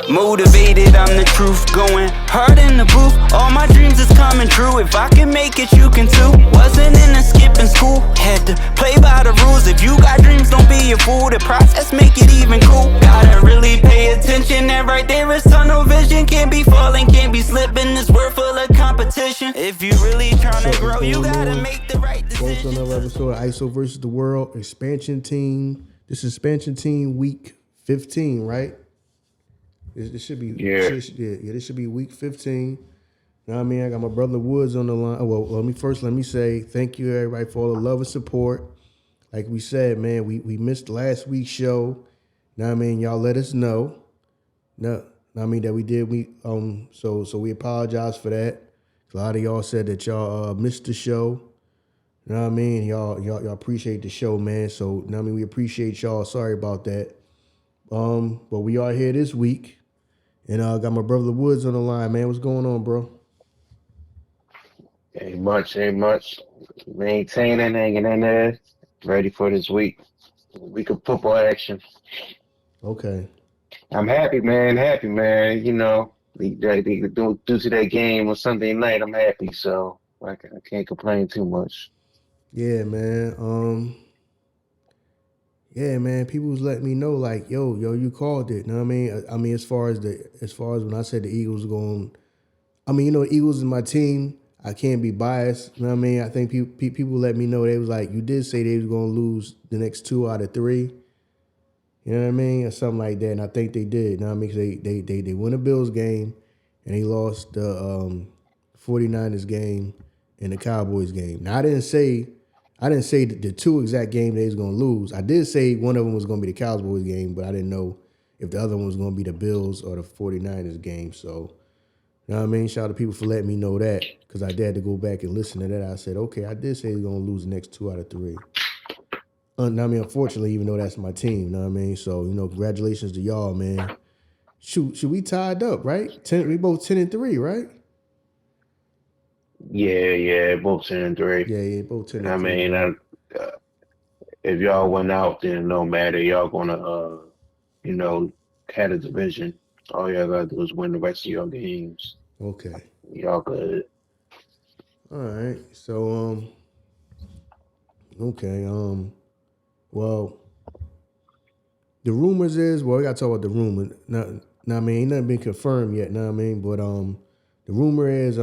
Motivated, I'm the truth. Going hard in the booth. All my dreams is coming true. If I can make it, you can too. Wasn't in a skipping school. Had to play by the rules. If you got dreams, don't be a fool. The process make it even cool. Gotta really pay attention. That right there is tunnel vision. Can't be falling, can't be slipping. This world full of competition. If you really trying to grow, you gotta make the right decision. Welcome to another episode of ISO versus the World Expansion Team. This is Expansion Team Week 15, right? This should be this should be Week 15. You know what I mean? I got my brother Woods on the line. Well, let me say thank you everybody for all the love and support. Like we said, man, we missed last week's show. You know what I mean? Y'all let us know. No, I mean that we did. So we apologize for that. A lot of y'all said that y'all missed the show. You know what I mean? Y'all appreciate the show, man. So, you know what I mean? We appreciate y'all. Sorry about that. But we are here this week. And I got my brother Woods on the line, man. What's going on, bro? Ain't much. Maintaining, hanging in there. Ready for this week. Week of football action. Okay. I'm happy, man. You know, due to that game on Sunday night, I'm happy. So I can't complain too much. Yeah, man. Yeah, man. People was letting me know, like, yo, you called it. You know what I mean? I mean, as far as when I said the Eagles going, I mean, you know, Eagles is my team. I can't be biased. You know what I mean? I think people let me know. They was like, you did say they was going to lose the next 2 out of 3. You know what I mean? Or something like that. And I think they did. You know what I mean? 'Cause they won a Bills game and they lost the 49ers game and the Cowboys game. Now, I didn't say the 2 exact games they was going to lose. I did say one of them was going to be the Cowboys game, but I didn't know if the other one was going to be the Bills or the 49ers game. So, you know what I mean? Shout out to people for letting me know that because I had to go back and listen to that. I said, okay, I did say they're going to lose the next 2 out of 3. I mean, unfortunately, even though that's my team, you know what I mean? So, you know, congratulations to y'all, man. Shoot, we tied up, right? We both 10-3, right? Yeah, both 10-3. Yeah, both 10-3. I mean, if y'all went out, then no matter, y'all gonna, you know, had a division. All y'all gotta do is win the rest of your games. Okay. Y'all good. All right. So, okay. Well, the rumors is, we gotta talk about the rumor. Now, I mean, ain't nothing been confirmed yet. Know what I mean? But the rumor is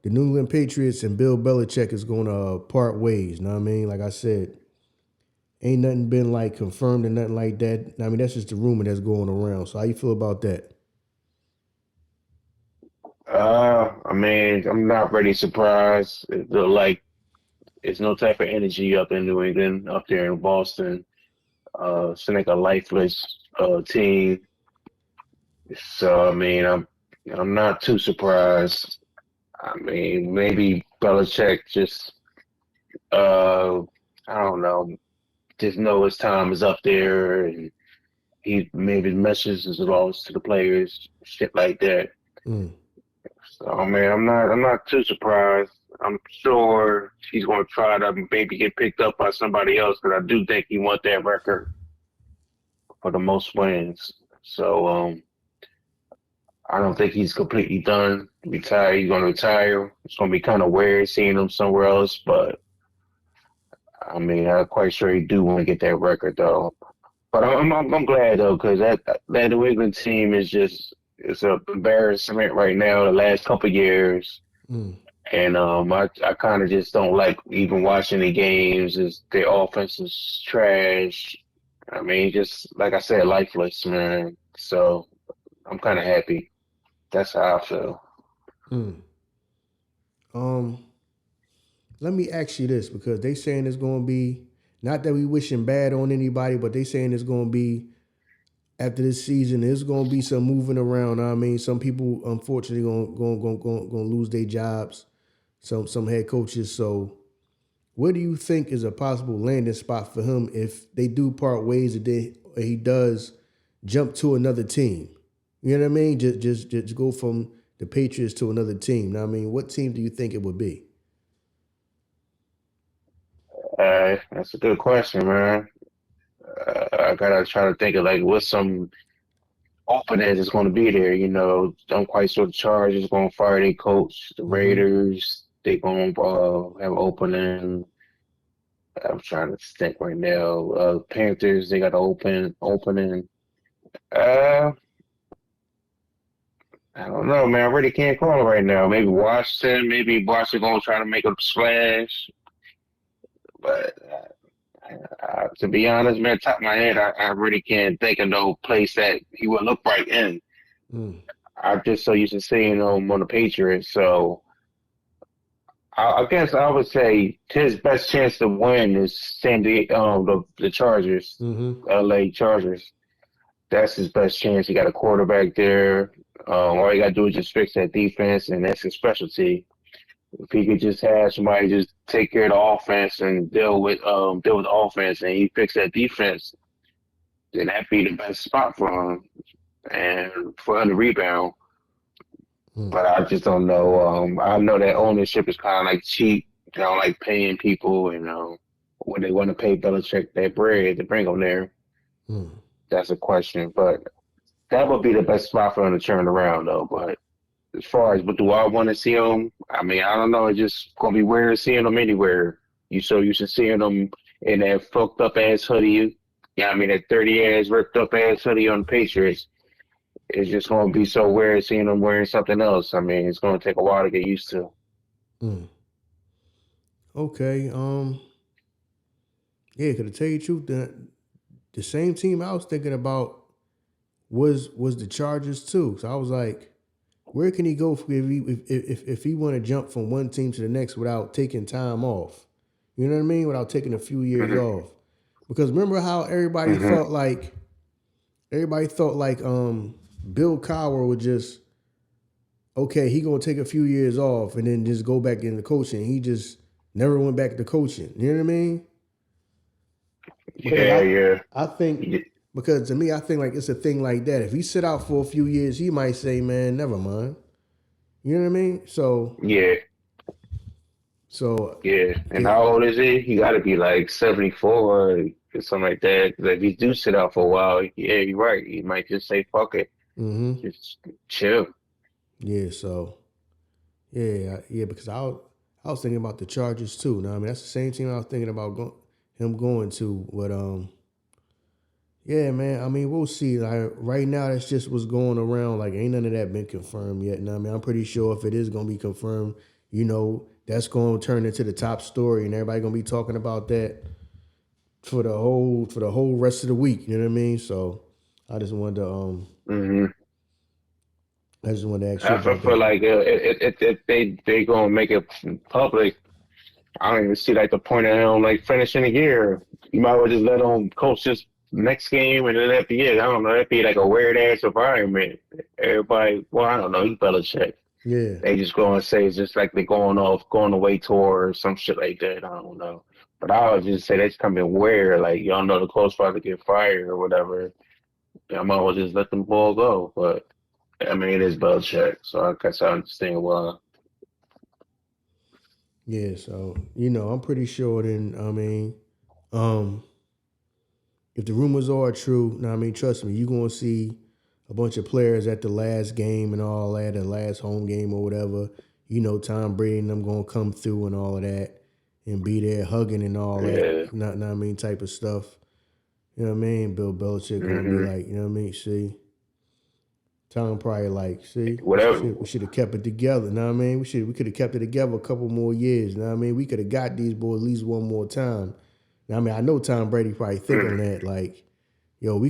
the New England Patriots and Bill Belichick is gonna part ways. Know what I mean? Like I said, ain't nothing been like confirmed and nothing like that. I mean, that's just the rumor that's going around. So how you feel about that? I mean, I'm not really surprised. It look like it's no type of energy up in New England, up there in Boston. It's like a lifeless team. So I mean, I'm not too surprised. I mean, maybe Belichick just I don't know, just know his time is up there, and he maybe messages lost to the players, shit like that. Mm. So I mean, I'm not too surprised. I'm sure he's going to try to maybe get picked up by somebody else because I do think he wants that record for the most wins. So I don't think he's completely done. Retire. He's going to retire. It's going to be kind of weird seeing him somewhere else, but I mean, I'm quite sure he do want to get that record though. But I'm glad though because that New England team is just it's an embarrassment right now. The last couple of years. Mm. And I kind of just don't like even watching the games. Is their offense is trash. I mean, just like I said, lifeless, man. So I'm kind of happy. That's how I feel. Mm. Let me ask you this because they saying it's going to be not that we wishing bad on anybody, but they saying it's going to be after this season. There's going to be some moving around. I mean, some people unfortunately going to lose their jobs. Some head coaches. So, what do you think is a possible landing spot for him if they do part ways and he does jump to another team? You know what I mean? Just go from the Patriots to another team. Now, I mean, what team do you think it would be? That's a good question, man. I gotta try to think of like what's some openings is going to be there. You know, I'm quite sure the Chargers going to fire their coach. The Mm-hmm. Raiders, they going to have an opening. I'm trying to think right now. Panthers, they got an opening. Uh, I don't know, man. I really can't call it right now. Maybe Washington. Maybe Washington going to try to make a splash. But to be honest, man, top of my head, I really can't think of no place that he would look right in. Mm. I'm just so used to seeing him on the Patriots. So I guess I would say his best chance to win is the Chargers, Mm-hmm. LA Chargers. That's his best chance. He got a quarterback there. All you got to do is just fix that defense, and that's his specialty. If he could just have somebody just take care of the offense and deal with the offense, and he fix that defense, then that'd be the best spot for him and for him to rebound. Mm. But I just don't know. I know that ownership is kind of like cheap. They don't like paying people, when they want to pay Belichick that bread to bring them there. Mm. That's a question. But that would be the best spot for him to turn around, though. But as far as, but do I want to see him? I mean, I don't know. It's just gonna be weird seeing him anywhere. You so used to seeing him in that fucked up ass hoodie. Yeah, I mean that 30 ass ripped up ass hoodie on the Patriots. It's just gonna be so weird seeing him wearing something else. I mean, it's gonna take a while to get used to. Mm. Okay. Yeah, because to tell you the truth, the same team I was thinking about was the Chargers too. So I was like, where can he go if he want to jump from one team to the next without taking time off? You know what I mean? Without taking a few years Hmm. off. Because remember how Hmm. everybody thought like Bill Cowher would just okay, he gonna take a few years off and then just go back into coaching. He just never went back to coaching. You know what I mean? Because Yeah, yeah, I think yeah, because to me I think like it's a thing like that. If he sit out for a few years, he might say, "Man, never mind." You know what I mean? yeah. So Yeah. And it, how old is he? He got to be like 74 or something like that. 'Cause if he do sit out for a while, yeah, you're right. He might just say, "Fuck it, mm-hmm. just chill." Yeah, so yeah, because I was thinking about the Chargers too. Now I mean that's the same team I was thinking about him going to. But yeah, man. I mean we'll see. Like right now, that's just what's going around. Like ain't none of that been confirmed yet. Now I mean I'm pretty sure if it is gonna be confirmed, that's gonna turn into the top story, and everybody gonna be talking about that for the whole rest of the week. You know what I mean? So I just wanted to Hmm. ask you I about feel that. like if they gonna make it public, I don't even see like the point of him like finishing the year. You might as well just let him coach this next game and then that'd be it. I don't know. That'd be like a weird ass environment. Everybody, well, I don't know. He's Belichick. Yeah. They just go and say it's just like they're going away tour or some shit like that. I don't know. But I would just say that's coming where, like, y'all know the coach about to get fired or whatever. I might as well just let them ball go. But, I mean, it is Belichick, so I guess I understand why. Yeah, so I'm pretty sure then um if the rumors are true, now I mean trust me, you're gonna see a bunch of players at the last game and all that, the last home game or whatever. Tom Brady and them gonna come through and all of that and be there hugging and all that, Yeah. not I mean type of stuff. You know what I mean? Bill Belichick gonna be Hmm. like, you know what I mean? See, Tom probably like, see, Whatever. we should have kept it together. Know what I mean? We could have kept it together a couple more years. Know what I mean? We could have got these boys at least one more time. Now, I mean, I know Tom Brady probably thinking Mm. that like, yo,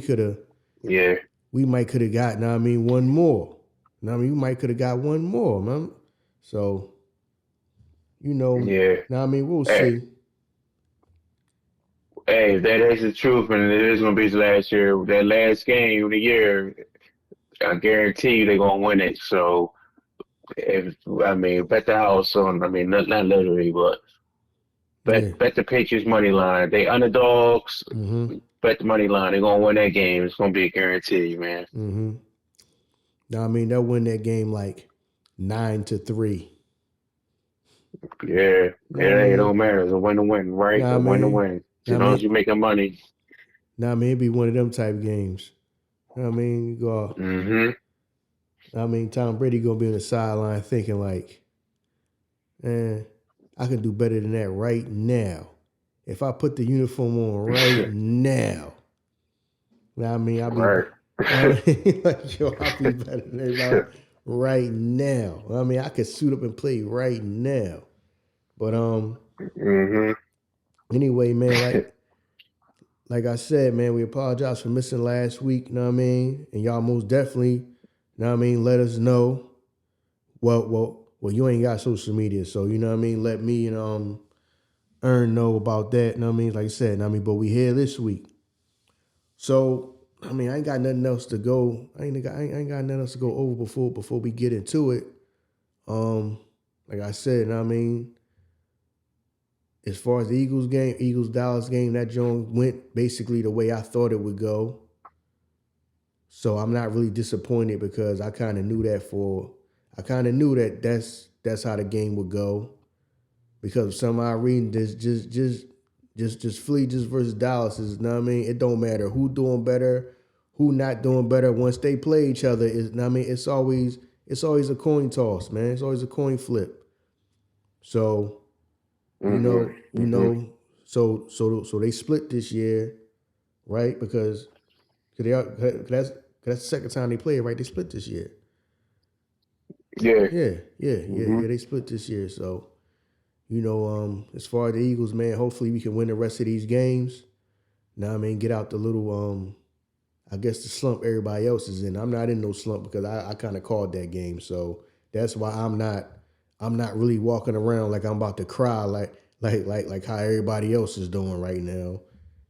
Yeah. we might could have got, know what I mean, one more. Know what I mean? We might could have got one more, man. So, Yeah. now I mean, we'll Hey, see. hey, if that is the truth and it is going to be his last year, that last game of the year, I guarantee you they're going to win it. So, if I mean, bet the house on. I mean, not literally, but Yeah. bet the Patriots money line. They underdogs. Mm-hmm. Bet the money line. They're gonna win that game. It's gonna be a guarantee, man. Mm-hmm. Now I mean, they'll win that game like 9-3. Yeah, Know what I it don't mean? matter. It's a win to win, right? Nah, A win to man. win. Nah, As long man. as you making money. Nah, man. It'd be one of them type games. You know what I mean, you go. Mm-hmm. I mean, Tom Brady gonna be on the sideline thinking like, man, I can do better than that right now. If I put the uniform on right now, you know what I mean, I'll be, you Right. know what I mean, like yo, I'll be better than everybody right now. I mean, I could suit up and play right now. But Mm-hmm. anyway, man, like I said, man, we apologize for missing last week. You know what I mean, and y'all most definitely, you know what I mean, let us know. Well, you ain't got social media, so you know what I mean. Let me and Earn know about that. You know what I mean? Like I said, you know what I mean, but we here this week. So I mean, I ain't got nothing else to go. I ain't got nothing else to go over before we get into it. Like I said, you know what I mean, as far as the Eagles Dallas game, that joint went basically the way I thought it would go. So I'm not really disappointed because I kind of knew that that's how the game would go. Because some I reading this just Philly just versus Dallas is, you know what I mean? It don't matter who doing better, who not doing better. Once they play each other, is, you know what I mean, it's always a coin toss, man. It's always a coin flip. So Mm-hmm. Mm-hmm. so they split this year, right? Because that's the second time they played, right? They split this year. Yeah. Mm-hmm. Yeah. They split this year. So, as far as the Eagles, man, hopefully we can win the rest of these games. Now I mean, get out the little I guess the slump everybody else is in. I'm not in no slump because I kind of called that game. So that's why I'm not really walking around like I'm about to cry like how everybody else is doing right now.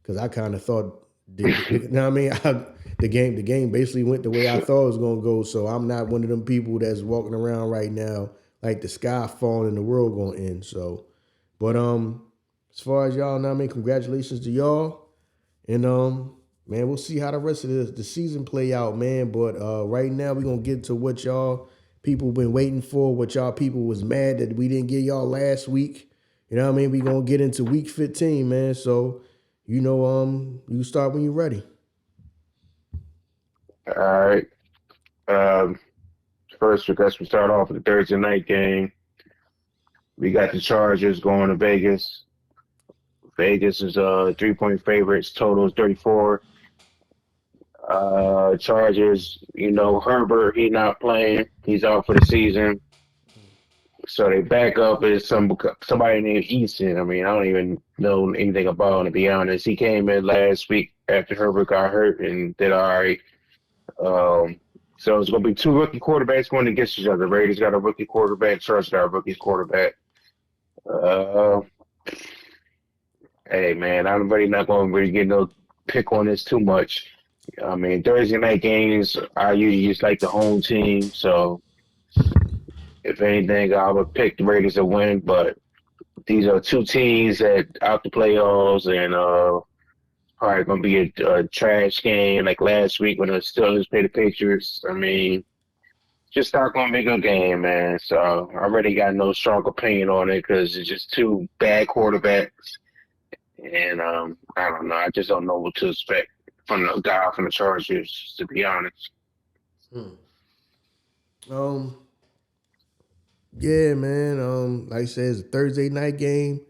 Cause I kind of thought you know what I mean? The game basically went the way I thought it was gonna go. So I'm not one of them people that's walking around right now like the sky falling and the world gonna end. So but as far as y'all know, I mean, congratulations to y'all. And man, we'll see how the rest of the season play out, man. But right now we're gonna get to what y'all people been waiting for, what y'all people was mad that we didn't get y'all last week. You know what I mean? We're gonna get into week 15, man. So, you start when you're ready. All right. Um, First, I guess we start off with the Thursday night game. We got the Chargers going to Vegas. Vegas is 3-point favorites. Total is 34. Chargers, Herbert, he not playing. He's out for the season. So they backup is somebody named Easton. I mean, I don't even know anything about him, to be honest. He came in last week after Herbert got hurt and did all right. Um, so it's going to be two rookie quarterbacks going against each other. Raiders got a rookie quarterback. Chargers got a rookie quarterback. Uh, Hey, man, I'm really not going to really get no pick on this too much. I mean, Thursday night games, I usually just like the home team. So if anything, I would pick the Raiders to win. But these are two teams that out the playoffs and probably going to be a trash game like last week when the Steelers played the Patriots. I mean, just not going to be a good game, man. So I already got no strong opinion on it because it's just two bad quarterbacks. And I don't know. I just don't know what to expect from the guy from the Chargers, to be honest. Hmm. Um, yeah, man. Like I said, it's a Thursday night game.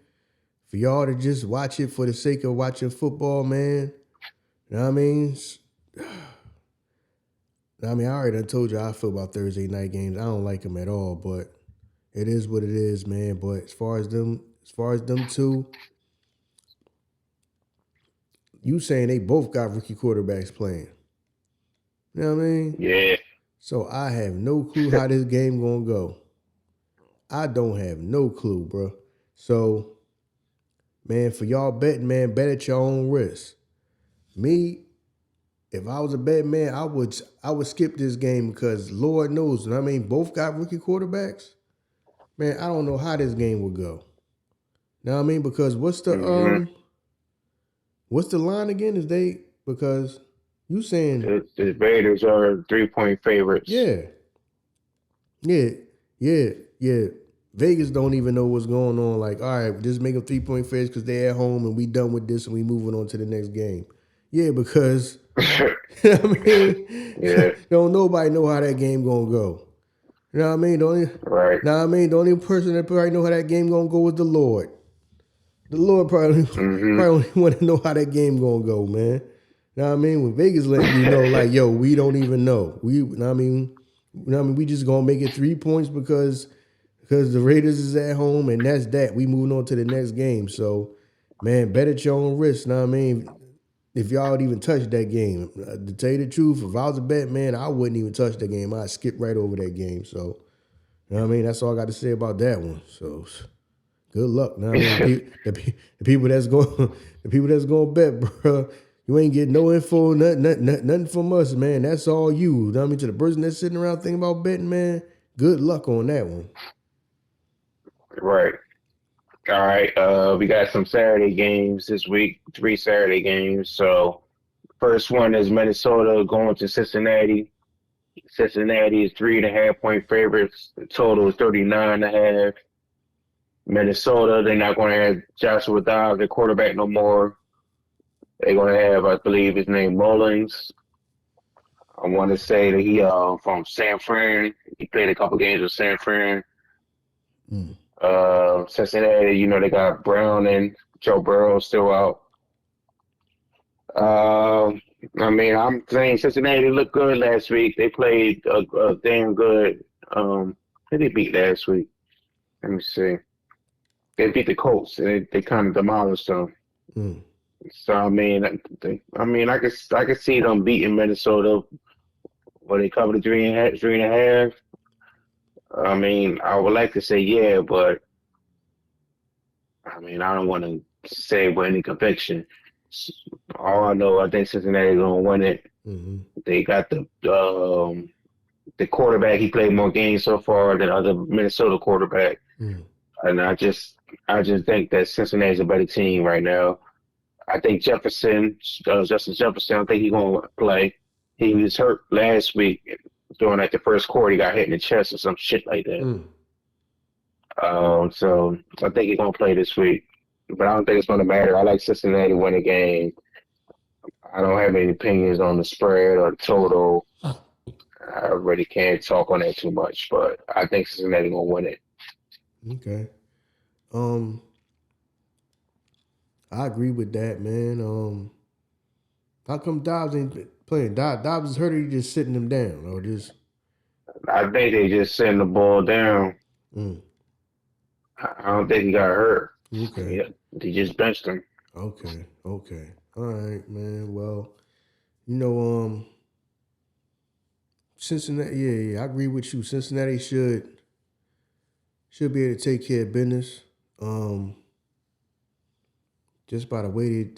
For y'all to just watch it for the sake of watching football, man. You know what I mean? I already done told you how I feel about Thursday night games. I don't like them at all, but it is what it is, man. But as far as them two, you saying they both got rookie quarterbacks playing. You know what I mean? Yeah. So I have no clue how this game gonna go. I don't have no clue, bro. So, man, for y'all betting, man, bet at your own risk. Me, if I was a bet man, I would skip this game because Lord knows, you know what I mean, both got rookie quarterbacks. Man, I don't know how this game would go. Know what I mean? Because hmm what's the line again? Is they because you saying The Raiders are 3-point favorites. yeah, yeah, yeah, yeah. Vegas don't even know what's going on. Like, all right, just make them 3-point favorites because they're at home and we done with this and we moving on to the next game. Yeah, because I mean, Yeah, don't nobody know how that game gonna go. You know what I mean? right. The only person that probably know how that game gonna go is the Lord. The Lord probably Mm-hmm. probably want to know how that game gonna go, man. You know what I mean? When Vegas letting you know, like, yo, we don't even know. We, you know what I mean? You know what I mean? We just gonna make it 3 points because the Raiders is at home and that's that. We moving on to the next game. So, man, bet at your own risk. You know what I mean? If y'all would even touch that game, to tell you the truth, if I was a bet man, I wouldn't even touch that game. I'd skip right over that game. So, you know what I mean? That's all I got to say about that one. So, good luck. You know what I mean? The people that's going the people that's going to bet, bro. You ain't getting no info, nothing from us, man. That's all you. You know what I mean? To the person that's sitting around thinking about betting, man, good luck on that one. Right. All right. We got some Saturday games this week. 3 Saturday games. So first one is Minnesota going to Cincinnati. Cincinnati is 3.5 point favorites. The total is 39.5. Minnesota, they're not going to have Joshua Dobbs, their quarterback, no more. They're going to have, I believe, his name Mullins. I want to say that he from San Fran. He played a couple games with San Fran. Mm. Cincinnati, they got Brown and Joe Burrow still out. I mean, I'm saying Cincinnati looked good last week. They played damn good. Who did they beat last week? Let me see. They beat the Colts. They kind of demolished them. Mm. So I could see them beating Minnesota. Where they covered the 3.5. I mean, I would like to say yeah, but I mean, I don't want to say with any conviction. All I know, I think Cincinnati gonna win it. Mm-hmm. They got the quarterback. He played more games so far than other Minnesota quarterback, Mm. and I just think that Cincinnati's a better team right now. I think Justin Jefferson, I think he's gonna play. He was hurt last week during like the first quarter. He got hit in the chest or some shit like that. Mm. So I think he's gonna play this week, but I don't think it's gonna matter. I like Cincinnati to win the game. I don't have any opinions on the spread or the total. I really can't talk on that too much, but I think Cincinnati gonna win it. Okay. Um, I agree with that, man. How come Dobbs ain't playing? Dobbs is hurt, or you just sitting him down, or just? I think they just send the ball down. Mm. I don't think he got hurt. Okay. Yeah, they just benched him. Okay. Okay. All right, man. Well, you know, Cincinnati. Yeah. I agree with you. Cincinnati should be able to take care of business. Um, just by the way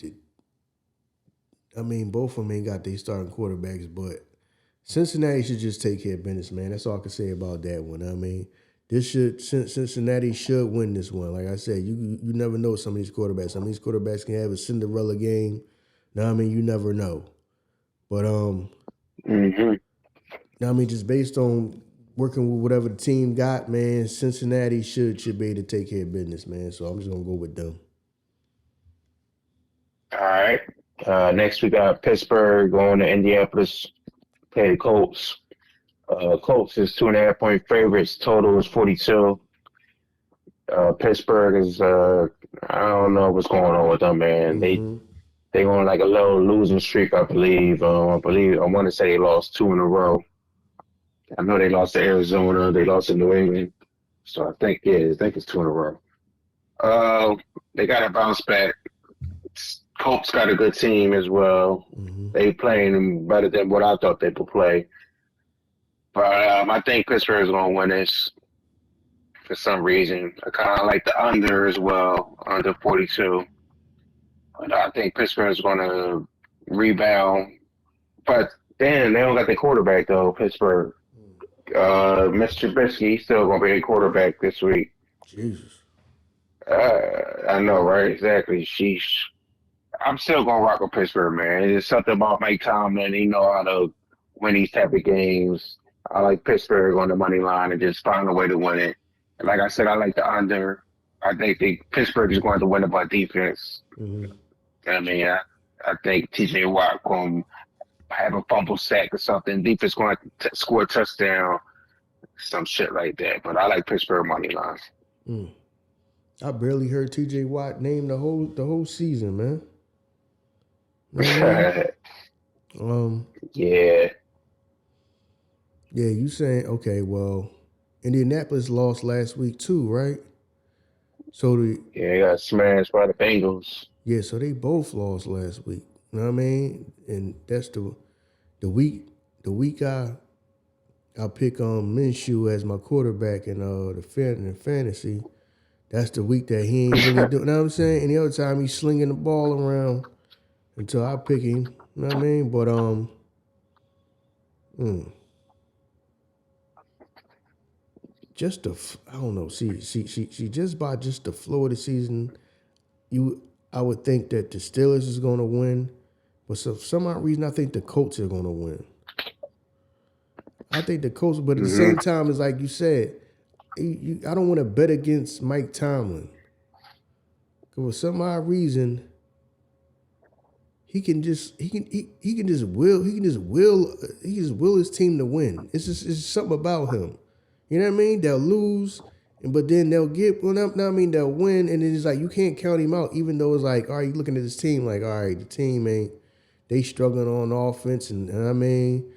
I mean, both of them ain't got their starting quarterbacks, but Cincinnati should just take care of business, man. That's all I can say about that one. I mean, Cincinnati should win this one. Like I said, you never know some of these quarterbacks. Some of these quarterbacks can have a Cinderella game. Now I mean, you never know. But Hmm. now I mean, just based on working with whatever the team got, man, Cincinnati should be able to take care of business, man. So I'm just gonna go with them. All right. Next we got Pittsburgh going to Indianapolis, play the Colts. Colts is 2.5 point favorites. Total is 42. Pittsburgh is I don't know what's going on with them, man. Mm-hmm. They on like a little losing streak, I believe. I want to say they lost 2 in a row. I know they lost to Arizona. They lost to New England. So I think it's 2 in a row. Uh, they got to bounce back. Colts got a good team as well. Mm-hmm. They playing better than what I thought they would play. But I think Pittsburgh is going to win this for some reason. I kind of like the under as well, under 42. But I think Pittsburgh is going to rebound. But then they don't got their quarterback though. Pittsburgh, Mr. Trubisky, he's still going to be a quarterback this week. Jesus. I know, right? Exactly. Sheesh. I'm still gonna rock with Pittsburgh, man. It's something about Mike Tomlin. He know how to win these type of games. I like Pittsburgh on the money line and just find a way to win it. And like I said, I like the under. I think Pittsburgh is going to win it by defense. Mm-hmm. I mean, I think TJ Watt going to have a fumble sack or something. Defense going to score a touchdown, some shit like that. But I like Pittsburgh money line. I barely heard T.J. Watt name the whole season, man. You know what I mean? Yeah. Yeah, you saying okay? Well, Indianapolis lost last week too, right? So Yeah, he got smashed by the Bengals. so they both lost last week. You know what I mean? And that's the week I pick Minshew as my quarterback in the fantasy. That's the week that he ain't really doing. You know what I'm saying? And the other time he's slinging the ball around until I pick him. You know what I mean? But just I don't know. See, just by just the flow of the season, I would think that the Steelers is going to win, but for some odd reason, I think the Colts are going to win. I think the Colts, but at the Hmm. same time, it's like you said, I don't want to bet against Mike Tomlin because for some odd reason, he can just will his team to win. It's something about him. You know what I mean? They'll lose, but then they'll get they'll win, and then it's like you can't count him out, even though it's like, all right, you looking at this team like, all right, the team ain't they struggling on offense, and I mean,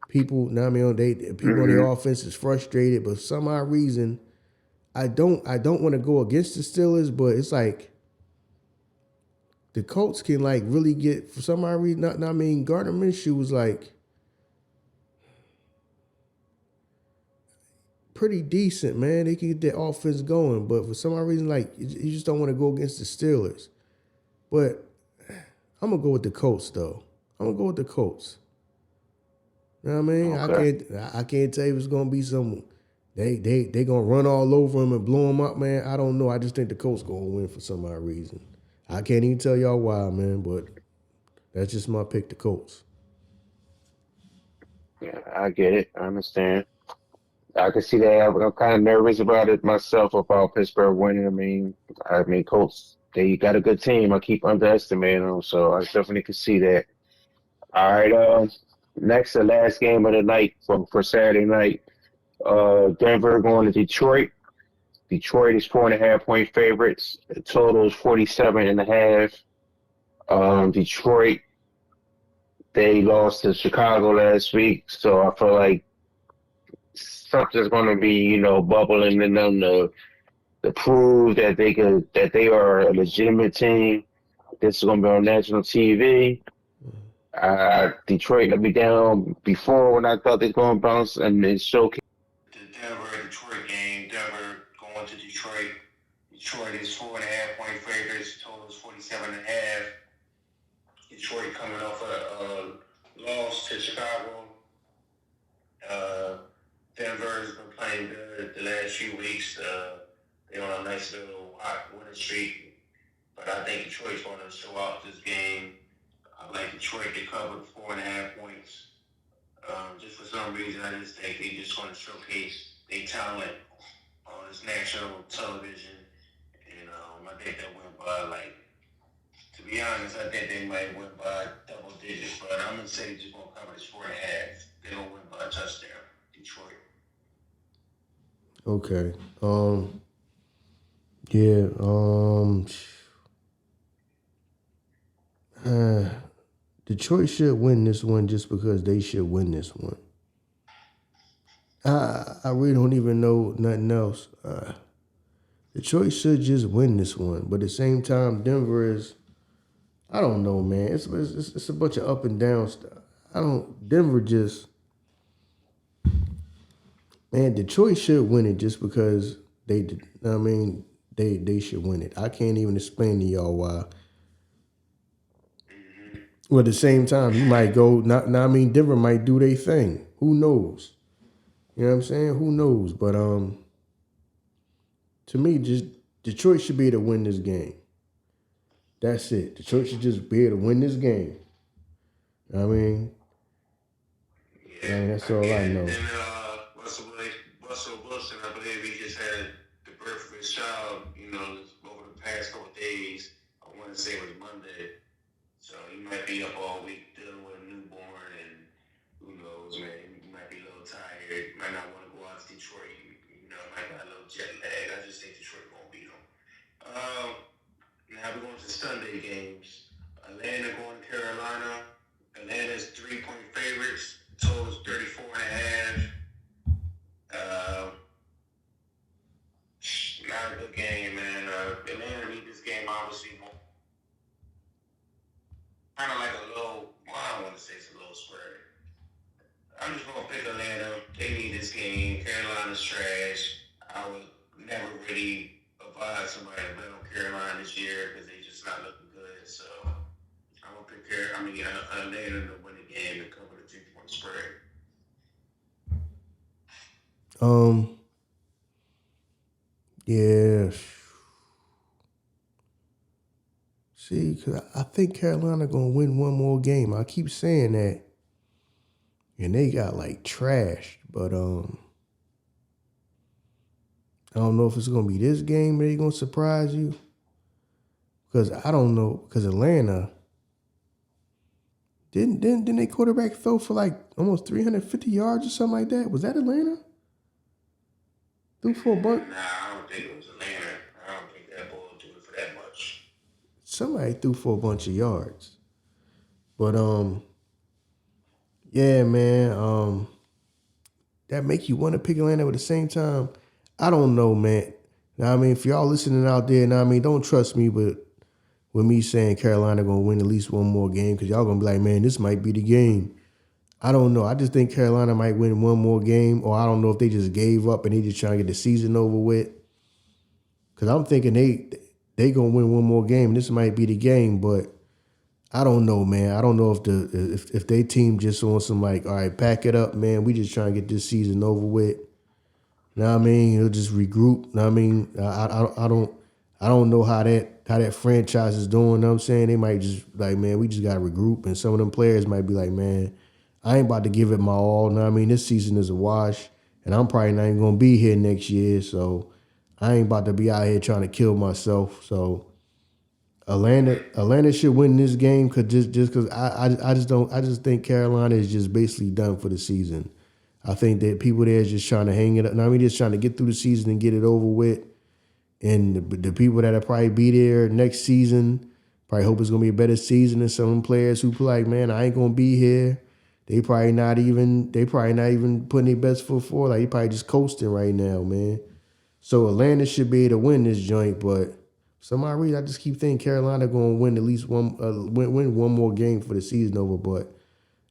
people, people on the Hmm. offense is frustrated, but for some odd reason, I don't want to go against the Steelers, but it's like the Colts can like really get for some odd reason. Gardner Minshew was like pretty decent, man. They can get their offense going, but for some odd reason, like you just don't want to go against the Steelers. But I'm gonna go with the Colts though. I'm gonna go with the Colts. You know what I mean? Okay. I can't tell you if it's gonna be some. They gonna run all over him and blow him up, man. I don't know. I just think the Colts gonna win for some odd reason. I can't even tell y'all why, man. But that's just my pick, the Colts. Yeah, I get it. I understand. I can see that. I'm kind of nervous about it myself about Pittsburgh winning. I mean, Colts, they got a good team. I keep underestimating them, so I definitely can see that. All right, next, the last game of the night for Saturday night. Denver going to Detroit. Detroit is 4.5 point favorites. The total is 47.5. Detroit, they lost to Chicago last week, so I feel like something's going to be, bubbling in them to prove that they are a legitimate team. This is going to be on national TV. Detroit let me down before when I thought they were going to bounce, and it showcased the Denver Detroit game. Denver going to Detroit. Detroit is 4.5 point favorites. Total is 47.5. Detroit coming off a loss to Chicago. Uh, Denver's been playing good the last few weeks. They're on a nice little hot winning streak. But I think Detroit's going to show out this game. I like Detroit to cover 4.5 points. Just for some reason, I just think they're just going to showcase their talent on this national television. And I think they'll win by, like, to be honest, I think they might win by double digits. But I'm going to say they're just going to cover this 4.5. They're going to win by a touchdown, Detroit. Okay. Yeah. Detroit should win this one just because they should win this one. I really don't even know nothing else. Detroit should just win this one, but at the same time, Denver is. I don't know, man. It's a bunch of up and down stuff. Denver just. Man, Detroit should win it just because they did. I mean, they should win it. I can't even explain to y'all why. Well, at the same time, you might go. Denver might do their thing. Who knows? You know what I'm saying? Who knows? But to me, just Detroit should be able to win this game. That's it. Detroit should just be able to win this game. I mean, that's all I know. And Russell Wilson, I believe he just had the birth of his child, over the past couple of days. I want to say it was Monday. So he might might not want to go out to Detroit. You know, might got a little jet lag. I just think Detroit won't beat them. Now we're going to Sunday games. Atlanta going to Carolina. Atlanta's 3-point favorites. Total's 34.5. Not a good game, man. Atlanta need this game, obviously. Kind of like a low, well, I don't want to say it's a low spread. I'm just going to pick Atlanta. They need this game. Carolina's trash. I would never really advise somebody to bet on Carolina this year because they just not looking good. So I'm going to pick Atlanta to win the game and cover the 3-point spread. Yeah. See, because I think Carolina going to win one more game. I keep saying that. And they got, like, trashed. But, I don't know if it's going to be this game that they're going to surprise you. Because I don't know. Because Atlanta, didn't they quarterback throw for, like, almost 350 yards or something like that? Was that Atlanta? Threw for a bunch? Nah, I don't think it was Atlanta. I don't think that boy will do it for that much. Somebody threw for a bunch of yards. But yeah, man, that make you want to pick Atlanta, but at the same time, I don't know, man. Now, I mean, if y'all listening out there, now I mean, don't trust me, but with me saying Carolina gonna win at least one more game, because y'all gonna be like, man, this might be the game. I don't know. I just think Carolina might win one more game, or I don't know if they just gave up and they just trying to get the season over with. Because I'm thinking they gonna win one more game. This might be the game, but I don't know, man. I don't know if they team just on some like, all right, pack it up, man. We just trying to get this season over with. Know what I mean? He'll just regroup. Know what I mean? I don't know how that franchise is doing. Know what I'm saying? They might just like, man, we just gotta regroup. And some of them players might be like, man, I ain't about to give it my all. Know what I mean? This season is a wash, and I'm probably not even gonna be here next year. So I ain't about to be out here trying to kill myself. So Atlanta should win this game just because I just think Carolina is just basically done for the season. I think that people there is just trying to hang it up. I mean, just trying to get through the season and get it over with. And the people that'll probably be there next season probably hope it's gonna be a better season than some players who play like, man, I ain't gonna be here. They probably not even putting their best foot forward. Like they probably just coasting right now, man. So Atlanta should be able to win this joint, but for some odd reason I just keep thinking Carolina gonna win at least win one more game for the season over. But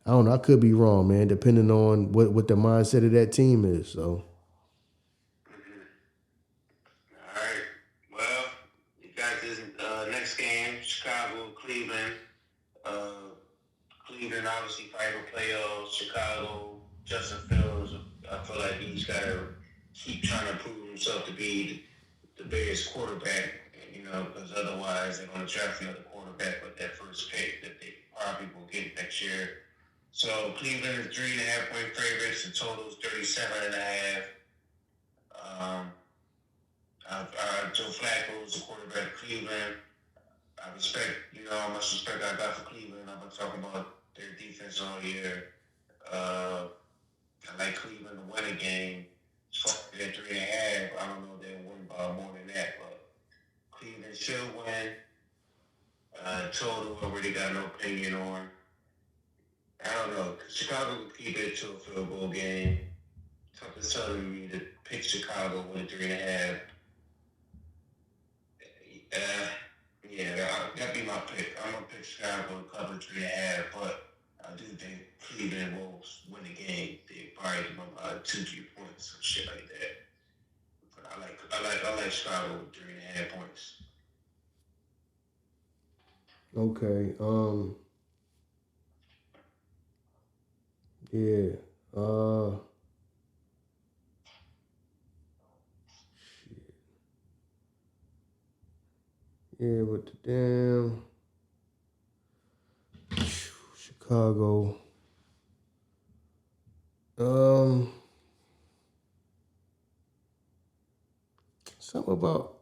I don't know. I could be wrong, man, depending on what the mindset of that team is. So. All right. Well, you got this next game, Chicago, Cleveland. Cleveland obviously fight for playoffs. Chicago, Justin Fields, I feel like he's got to keep trying to prove himself to be the Bears quarterback, you know, because otherwise they're going to draft another quarterback with that first pick that they probably will get next year. So Cleveland is 3.5-point favorites. The total is 37.5. Joe Flacco is the quarterback of Cleveland. I respect, you know, how much respect I got for Cleveland. I've been talking about their defense all year. I like Cleveland to win a game. As far as their 3.5, I don't know if they'll win by more than that, but Cleveland should win. Total, I really got no opinion on. I don't know. Chicago would keep it to a field goal game. Something's telling me to pick Chicago with 3.5. Yeah, that'd be my pick. I'm gonna pick Chicago to cover 3.5, but I do think Cleveland will win the game. They probably win by 2-3 points, some shit like that. But I like Chicago with 3.5 points. Okay. Yeah. Shit. Yeah, with the damn Chicago. Something about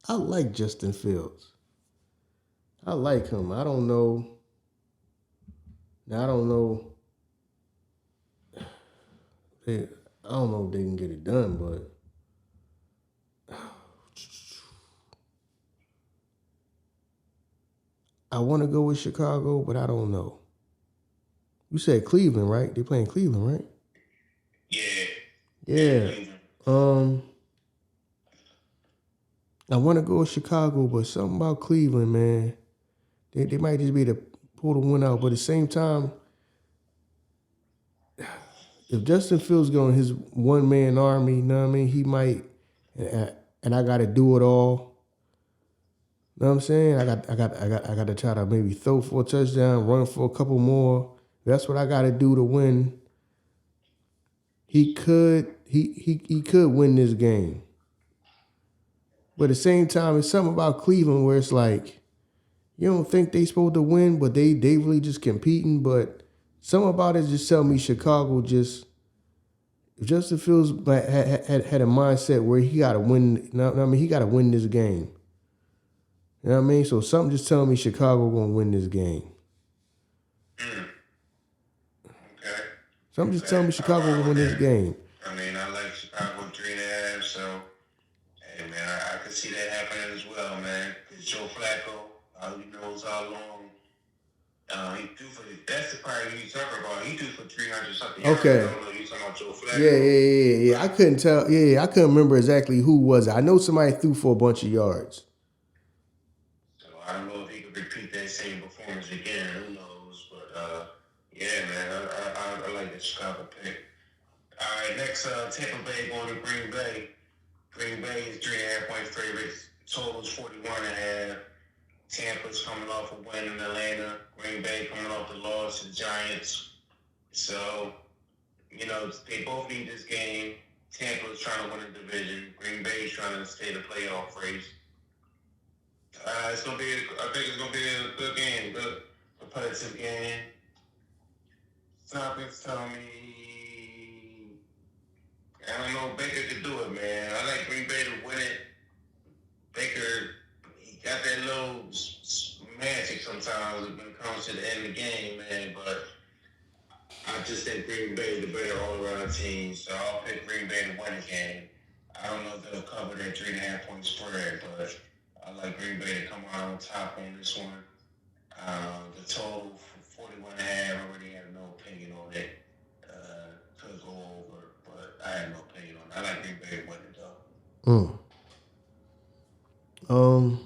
I like Justin Fields. I like him. I don't know. Now I don't know. I don't know if they can get it done, but I want to go with Chicago, but I don't know. You said Cleveland, right? They playing Cleveland, right? Yeah. Yeah. I want to go with Chicago, but something about Cleveland, man. They might just be able to pull the win out, but at the same time, if Justin Fields going his one-man army, you know what I mean, he might, and I got to do it all. You know what I'm saying? I got to try to maybe throw for a touchdown, run for a couple more. That's what I got to do to win. He could win this game, but at the same time, it's something about Cleveland where it's like you don't think they supposed to win, but they really just competing. But something about it just tell me Chicago just. If Justin Fields had a mindset where he got to win, you know what I mean, he got to win this game. You know what I mean? So something just telling me Chicago gonna win this game. Okay. Something just telling me Chicago gonna win this game. I mean, I like Chicago 3.5, so hey man, I can see that happening as well, man. Cause Joe Flacco, all he knows how long he threw for. That's the part you talking about. He threw for 300 something yards. Okay. I don't know. You talking about Joe Flacco? Yeah. I couldn't tell. Yeah, I couldn't remember exactly who was it. I know somebody threw for a bunch of yards. So I don't know if he could repeat that same performance again. Who knows? But yeah, man, I like the Chicago pick. All right, next Tampa Bay going to Green Bay. Green Bay is 3.5-point favorites. Total is 41.5. Tampa's coming off a win in Atlanta. Green Bay coming off the loss to the Giants. So, you know, they both need this game. Tampa's trying to win the division. Green Bay's trying to stay in the playoff race. I think it's gonna be a good game, good competitive game. Something's telling me, I don't know, Baker could do it, man. I like Green Bay to win it. Baker, he got that little magic sometimes when it comes to the end of the game, man. But I just think Green Bay is the better all-around team, so I'll pick Green Bay to win the game. I don't know if they'll cover that 3.5-point spread, but I like Green Bay to come out on top on this one. The total for 41.5, I already have no opinion on it. Could go over, but I have no opinion on it. I like Green Bay to win it, though.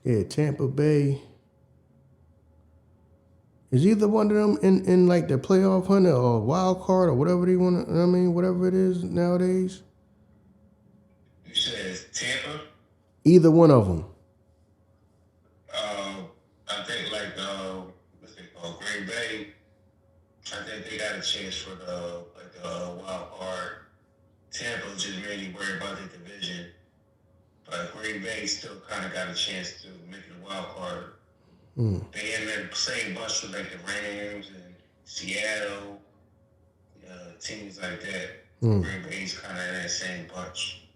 Yeah, Tampa Bay. Is either one of them in like the playoff hunt or wild card or whatever they want to, I mean, whatever it is nowadays? You said it's Tampa? Either one of them. I think what's it called, Green Bay. I think they got a chance for the wild card. Tampa just mainly worried about the division, but Green Bay still kind of got a chance to make it a wild card. They in the same bunch with like the Rams and Seattle, teams like that. Green Bay's kind of in that same bunch.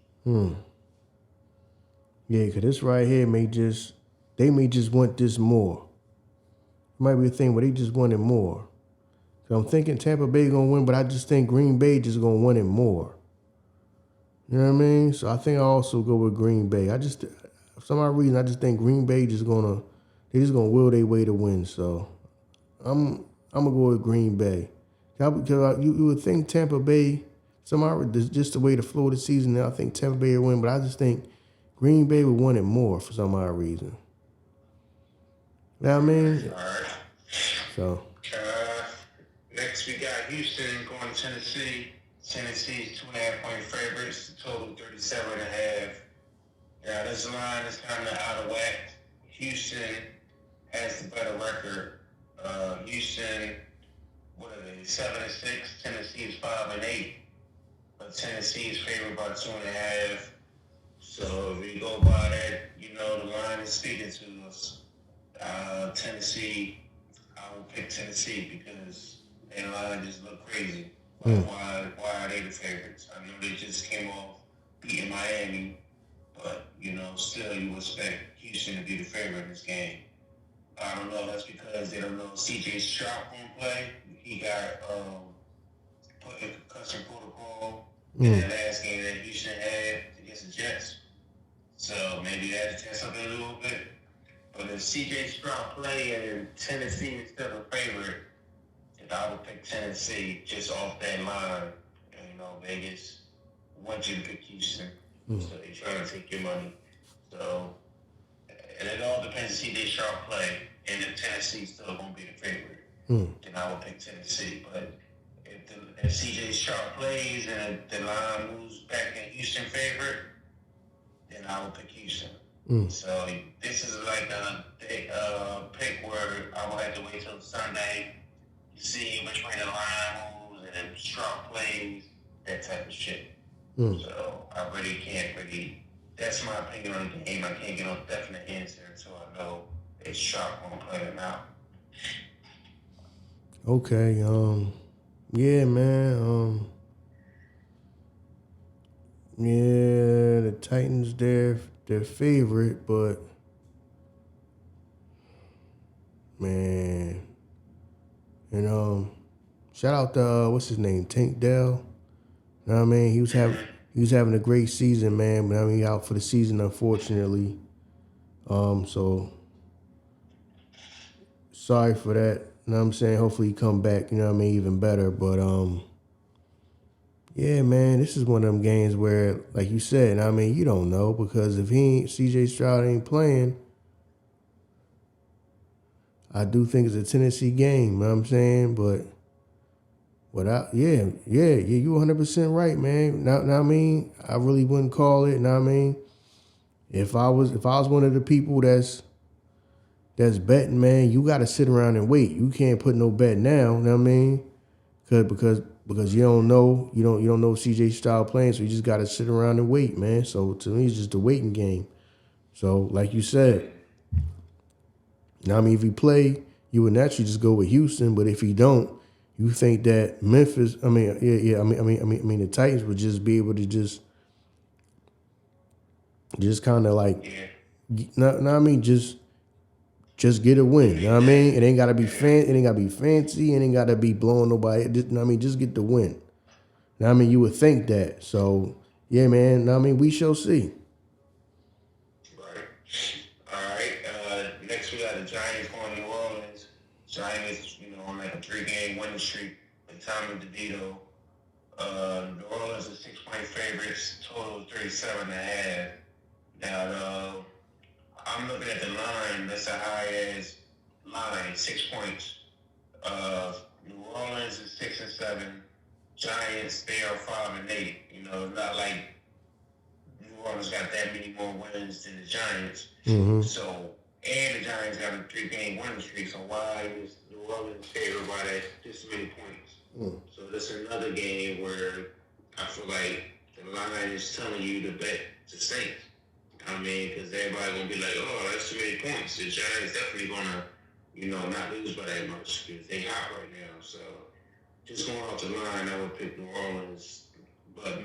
Yeah, because this right here they may just want this more. It might be a thing where they just want it more. So I'm thinking Tampa Bay going to win, but I just think Green Bay just going to want it more. You know what I mean? So I think I also go with Green Bay. For some odd reason, I just think Green Bay they just gonna will their way to win. So I'm gonna go with Green Bay. Because you would think Tampa Bay, just the way the flow of the season, I think Tampa Bay will win, but I just think Green Bay would want it more for some odd reason. You know what I mean? All right. So. Next we got Houston going to Tennessee. Tennessee's 2.5-point favorites. Total 37.5. Now this line is kind of out of whack. Houston has the better record. Houston, what are they? 7-6. Tennessee is 5-8. But Tennessee is favored by 2.5. So if we go by that, the line is speaking to us. Tennessee, I would pick Tennessee because their line just look crazy. Why are they the favorites? I know they just came off beating Miami, but still you expect Houston to be the favorite in this game. I don't know. That's because they don't know C.J. Stroud won't play. He got put in in that last game that Houston had against the Jets. So maybe that's just something a little bit. But if CJ Stroud play and Tennessee is still a favorite, then I would pick Tennessee just off that line. And, Vegas wants you to pick Houston. So they're trying to take your money. So, and it all depends if CJ Stroud play. And if Tennessee's still going to be the favorite, then I would pick Tennessee. But if CJ Stroud plays and the line moves back in Houston favorite, then I would pick Houston. So this is like a pick where I will have to wait till Sunday to see which way the line moves and if Stroud plays, that type of shit. So I really can't that's my opinion on the game. I can't get a definite answer until I know if Stroud gonna play or not. Okay, yeah, man, yeah, the Titans, they're favorite, but man, and shout out to what's his name, Tank Dell. You know what I mean? He was having a great season, man. But I mean, out for the season, unfortunately. So sorry for that. You know what I'm saying? Hopefully he come back, you know what I mean, even better. But yeah, man, this is one of them games where, like you said, I mean, you don't know because if CJ Stroud ain't playing, I do think it's a Tennessee game, you know what I'm saying? But without, yeah, you 100% right, man. Now I mean, I really wouldn't call it. Now I mean, if I was one of the people that's betting, man, you got to sit around and wait. You can't put no bet now. You know what I mean? Because you don't know if CJ Stroud playing, so you just got to sit around and wait, man. So to me, it's just a waiting game. So like you said, now I mean, if he play, you would naturally just go with Houston. But if he don't, you think that Memphis? I mean, yeah. I mean, the Titans would just be able to just kind of like, I mean, just get a win. You know what I mean? It ain't gotta be It ain't gotta be fancy. It ain't gotta be blowing nobody. You know what I mean? Just get the win. You know what I mean? You would think that. So yeah, man. You know what I mean, we shall see. Right. All right. Next we got the Giants going to New Orleans. Giants, on like a 3-game winning streak with Tommy DeVito. New Orleans is 6-point favorites. Total 37.5. Now, I'm looking at the line. That's a high-ass line, 6 points. New Orleans is 6-7. Giants, they are 5-8. Not like New Orleans got that many more wins than the Giants. So, and the Giants got a 3-game winning streak. So why is New Orleans favored by this many points? So this is another game where I feel like the line is telling you to bet the Saints. I mean, because everybody gonna be like, oh, that's too many points. The Giants definitely gonna, not lose by that much because they hot right now. So just going off the line, I would pick New Orleans, but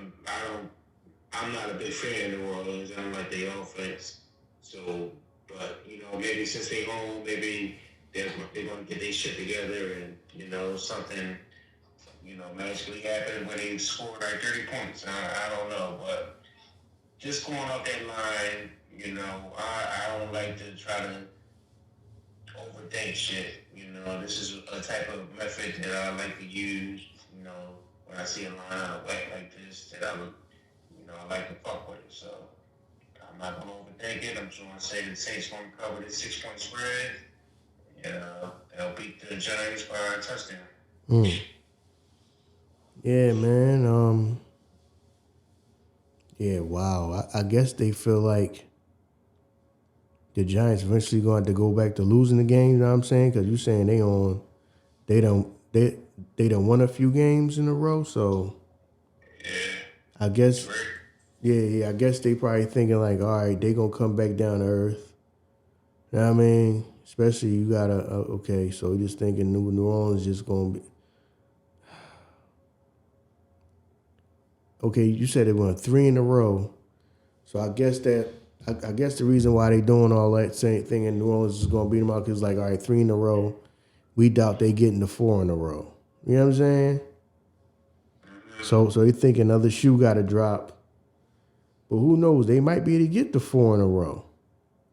I'm not a big fan of New Orleans. I don't like their offense. So, but maybe since they home, maybe they're gonna get their shit together, and something, magically happen when they score like 30 points. I don't know, but. Just going off that line, I don't like to try to overthink shit. This is a type of method that I like to use, when I see a line out of whack like this that I like to fuck with it. So I'm not going to overthink it. I'm just going to say the Saints going to cover this 6-point spread. They'll beat the Giants by a touchdown. Yeah, man. Yeah, wow. I guess they feel like the Giants eventually going to have to go back to losing the game. You know what I'm saying? Because you're saying they don't won a few games in a row. So I guess, I guess they probably thinking like, all right, they gonna come back down to earth. You know what I mean? Especially you gotta okay. So you're just thinking New Orleans just gonna be. Okay, you said they won 3 in a row, so I guess the reason why they doing all that same thing in New Orleans is going to beat them out because like, all right, 3 in a row, we doubt they getting to 4 in a row. You know what I'm saying? So they think another shoe got to drop. But who knows? They might be able to get the 4 in a row.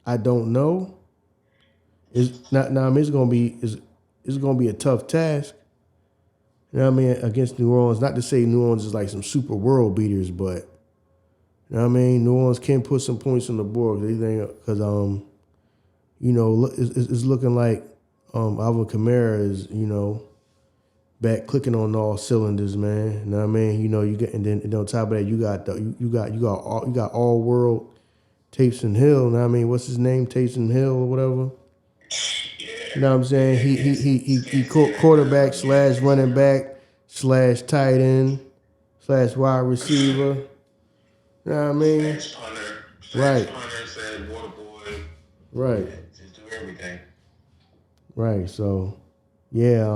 I don't know. It's not now. I mean, it's gonna be a tough task. You know what I mean? Against New Orleans. Not to say New Orleans is like some super world beaters, but you know what I mean? New Orleans can put some points on the board. They think because you know, it's looking like Alvin Kamara is, you know, back clicking on all cylinders, man. You know what I mean? You know, you get and then on top of that, you got all world Taysom Hill. You know what I mean? What's his name? Taysom Hill or whatever. You know what I'm saying? He quarterback slash running back slash tight end slash wide receiver. You know what I mean? Slash punter. Right. Slash water boy. Right. Just do everything. Right. So, yeah.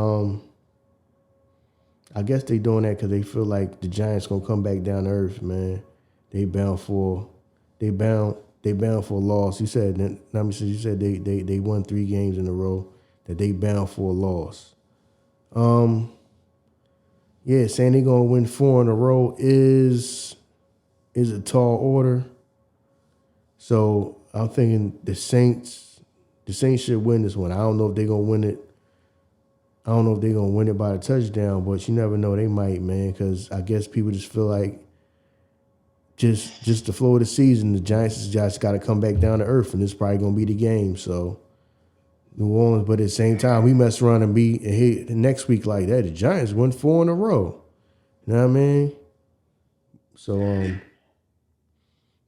I guess they doing that because they feel like the Giants gonna come back down to earth, man. They bound for a loss. You said they won 3 games in a row. That they bound for a loss. Yeah, saying they gonna win 4 in a row is a tall order. So I'm thinking the Saints should win this one. I don't know if they're gonna win it. I don't know if they're gonna win it by a touchdown, but you never know. They might, man, because I guess people just feel like just the flow of the season, the Giants just got to come back down to earth, and this is probably gonna be the game. So New Orleans, but at the same time, we mess around and be hit next week like that. The Giants won 4 in a row. You know what I mean? So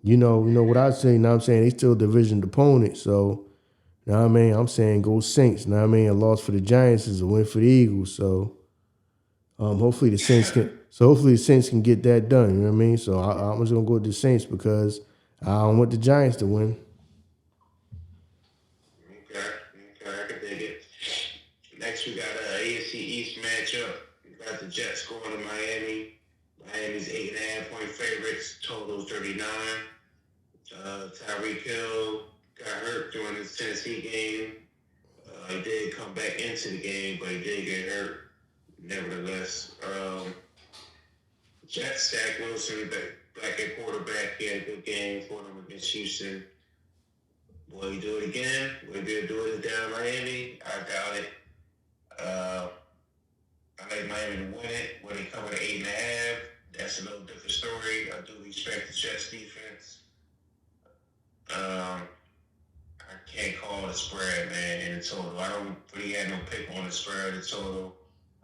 you know what I say. You know what I'm saying? They still division opponent. So you know what I mean? I'm saying go Saints. You know what I mean? A loss for the Giants is a win for the Eagles. So hopefully the Saints can get that done. You know what I mean? So I'm just gonna go with the Saints because I don't want the Giants to win. Okay, I can dig it. Next, we got an AFC East matchup. We got the Jets going to Miami. Miami's 8.5-point favorites. Total 39. Tyreek Hill got hurt during his Tennessee game. He did come back into the game, but he did get hurt. Nevertheless, Jets, Zach Wilson, back at quarterback, he had a good game for them against Houston. Will he do it again? Will he do it down in Miami? I doubt it. I like Miami to win it. Will they cover the 8.5? That's a little different story. I do respect the Jets defense. I can't call the spread, man, in the total. I don't really have no pick on the spread in the total.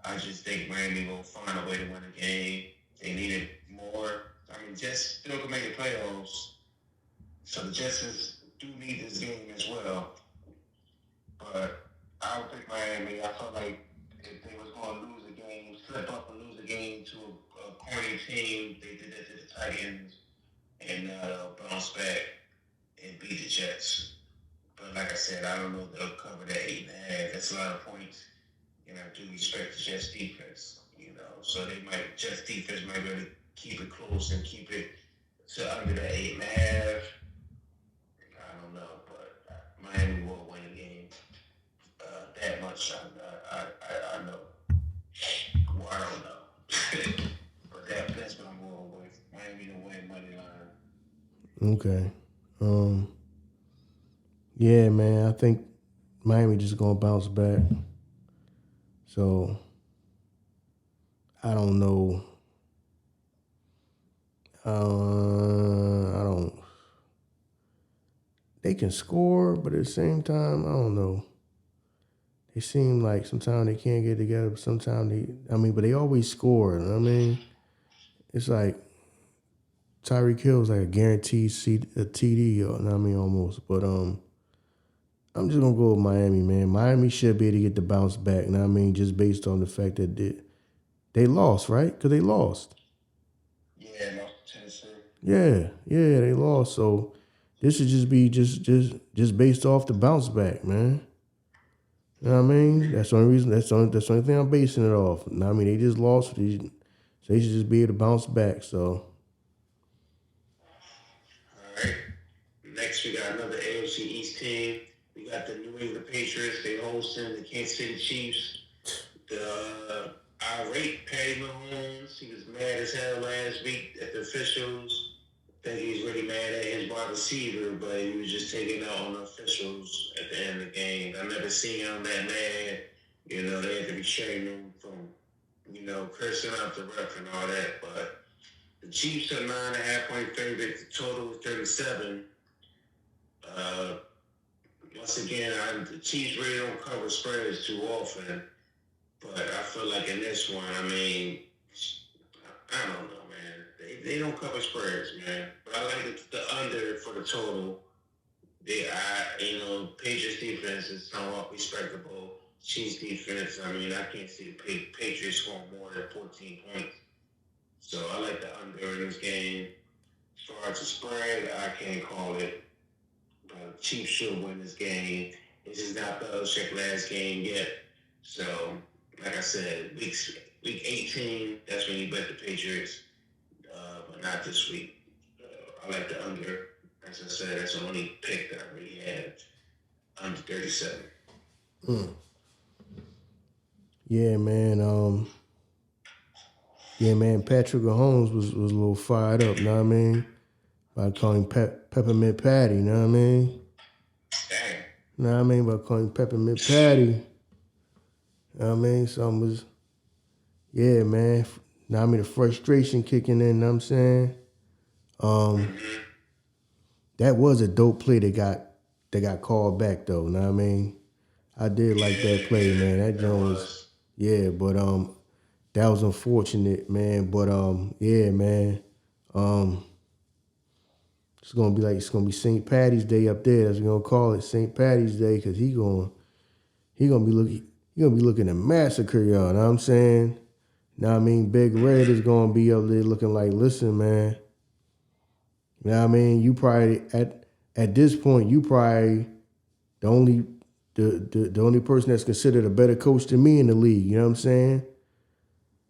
I just think Miami will find a way to win the game. They need it more. I mean, Jets still can make the playoffs. So the Jets do need this game as well. But I don't think Miami, I felt like if they was going to lose a game, slip up and lose a game to a corny team, they did that to the Titans and bounce back and beat the Jets. But like I said, I don't know if they'll cover that 8.5. That's a lot of points. And I do respect the Jets defense, you know. So Jets defense might be able to keep it close and keep it to under that 8.5. I don't know, but Miami will win the game. That much I know. Well, I don't know. But that's what I'm going with. Miami to win money line. Okay. Yeah, man, I think Miami just gonna bounce back. So I don't know. I don't. They can score, but at the same time, I don't know. They seem like sometimes they can't get together, but sometimes but they always score. You know what I mean? It's like Tyreek Hill's like a guaranteed TD, you know what I mean, almost. But I'm just gonna go with Miami, man. Miami should be able to get the bounce back. You know what I mean? Just based on the fact that they lost, right? Because they lost. Yeah, lost to Tennessee. Yeah, they lost. So this should just be just based off the bounce back, man. You know what I mean? That's the only reason. That's the only thing I'm basing it off. You know what I mean? They just lost. So they should just be able to bounce back. So. All right. Next, we got another AFC East team. We got the New England Patriots. They hosting the Kansas City Chiefs. I rate Patty Mahomes. He was mad as hell last week at the officials. I think he's really mad at his wide receiver, but he was just taking out on the officials at the end of the game. I've never seen him that mad. You know, they had to restrain him from, cursing out the ref and all that. But the Chiefs are 9.5-point favorite. The total is 37. Uh, Once again, the Chiefs really don't cover spreads too often. But I feel like in this one, I mean, I don't know, man. They don't cover spreads, man. But I like the under for the total. Patriots defense is somewhat respectable. Chiefs defense, I mean, I can't see the Patriots scoring more than 14 points. So I like the under in this game. As far as the spread, I can't call it. But Chiefs should win this game. This is not Belichick's last game yet. So, like I said, week 18, that's when you bet the Patriots, but not this week. I like the under. As I said, that's the only pick that I really had, under 37. Yeah, man. Patrick Mahomes was a little fired up, know what I mean? By calling Peppermint Patty, know what I mean? Dang. Know what I mean? By calling Peppermint Patty. Know what I mean? Something was, yeah, man. Now I mean the frustration kicking in, know what I'm saying? That was a dope play that got called back though, know what I mean? I did like that play, man. That joint was, yeah, but that was unfortunate, man. But yeah, man. It's gonna be St. Patty's Day up there. That's what we're gonna call it, St. Patty's Day, because he gonna be looking to massacre y'all, know what I'm saying? Know what I mean? Big Red is gonna be up there looking like, listen, man. You know what I mean? You probably at this point, you probably the only person that's considered a better coach than me in the league. You know what I'm saying?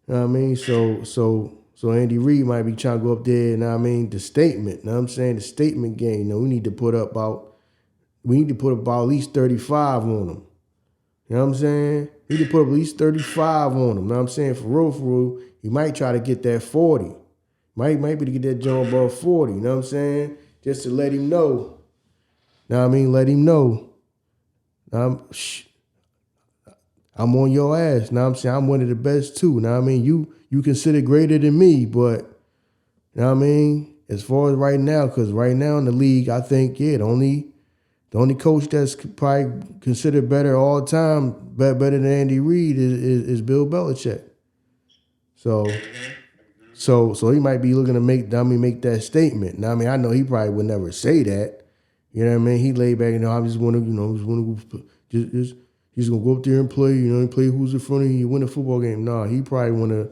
You know what I mean? So Andy Reid might be trying to go up there. You know what I mean? The statement. You know what I'm saying? The statement game. You know, we need to put up about at least 35 on them. You know what I'm saying? We need to put up at least 35 on them. You know what I'm saying? For real, he might try to get that 40. Might be to get that joint above 40, you know what I'm saying? Just to let him know. Know what I mean? Let him know. I'm on your ass. Know what I'm saying? I'm one of the best too. Know what I mean? You consider greater than me, but you know what I mean? As far as right now, because right now in the league, I think, yeah, the only coach that's probably considered better all the time, better than Andy Reid is Bill Belichick. So he might be looking to make that statement. Now, I mean, I know he probably would never say that. You know what I mean? He laid back, I'm just want to, just gonna go up there and play. And play who's in front of you, win a football game. No, he probably want to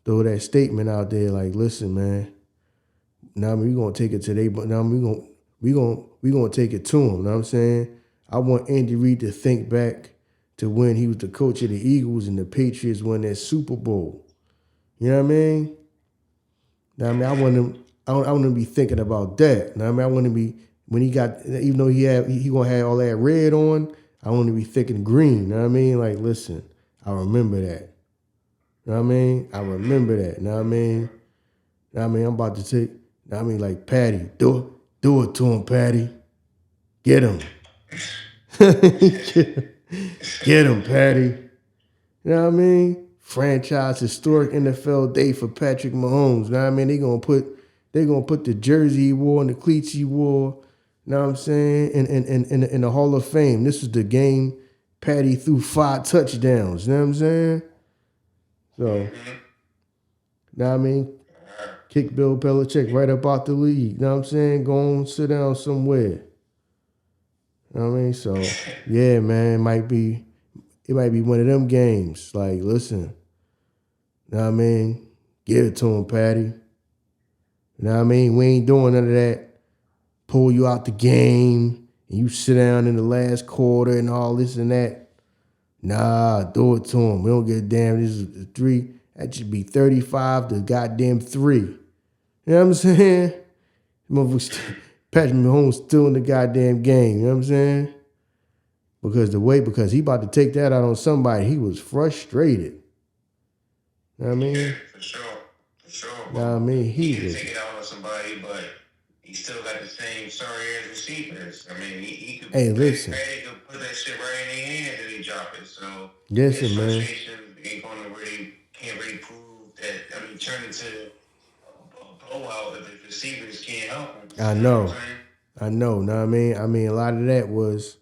throw that statement out there, like, listen, man. Now, I mean, we gonna take it today, but now we gonna take it to him. Know what I'm saying? I want Andy Reid to think back to when he was the coach of the Eagles and the Patriots won that Super Bowl. You know what I mean? Now, I mean, I want him to be thinking about that. Now, I mean, I want him to be, when he got, even though he gonna have all that red on, I want him to be thinking green. You know what I mean? Like, listen, I remember that. You know what I mean? I remember that. You know what I mean? You know what I mean? I'm about to take, you know what I mean? Like, Patty, do it to him, Patty. Get him. Get him, Patty. You know what I mean? Franchise historic NFL day for Patrick Mahomes. You know what I mean? They're gonna put the jersey he wore and the cleats he wore, you know what I'm saying, in the Hall of Fame. This is the game Patty threw 5 touchdowns, you know what I'm saying? So, you know what I mean? Kick Bill Belichick right up out the league, you know what I'm saying? Go on, sit down somewhere. You know what I mean? So, yeah, man, it might be one of them games. Like, listen, you know what I mean? Give it to him, Patty. You know what I mean? We ain't doing none of that. Pull you out the game and you sit down in the last quarter and all this and that. Nah, do it to him. We don't give a damn. This is 3. That should be 35 to goddamn 3. You know what I'm saying? Patrick Mahomes still in the goddamn game. You know what I'm saying? Because he about to take that out on somebody. He was frustrated. You know what I Yeah, mean? for sure. For sure. You know what I mean? He He can was take it out on somebody, but he still got the same sorry ass receivers. I mean, he could hey, listen. Patty could put that shit right in their hands and he drop it. So his Listen, man. frustration ain't gonna really can't really prove that. I mean, turn into a blowout if the receivers can't help him. I You know what I'm know. saying? I know what I mean? I mean, a lot of that was,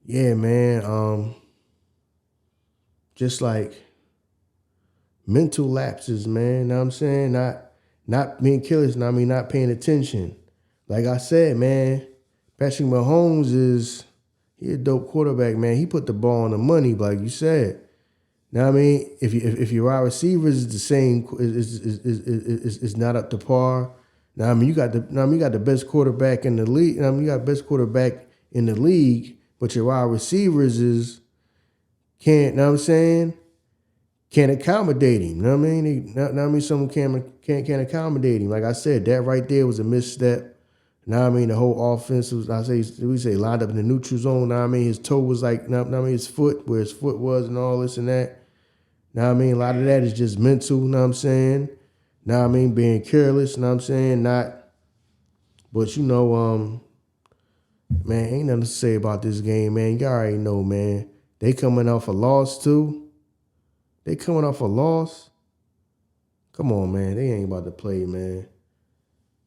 yeah, man, just like mental lapses, man. Know what I'm saying? Not being killers, I mean not paying attention. Like I said, man, Patrick Mahomes he a dope quarterback, man. He put the ball on the money, like you said. Now I mean, if your wide receivers is the same, is not up to par. Now I mean you got the best quarterback in the league. I mean you got the best quarterback in the league, but your wide receivers can't. Know what I'm saying? Can't accommodate him. You know what I mean? Know what I mean? Someone can't accommodate him. Like I said, that right there was a misstep. Now I mean the whole offense was we say lined up in the neutral zone. Now I mean his toe was like now I mean his foot where his foot was and all this and that. Now I mean a lot of that is just mental, you know what I'm saying? Now I mean being careless, you know what I'm saying? But man, ain't nothing to say about this game, man. You already know, man. They coming off a loss too. They coming off a loss. Come on, man. They ain't about to play, man.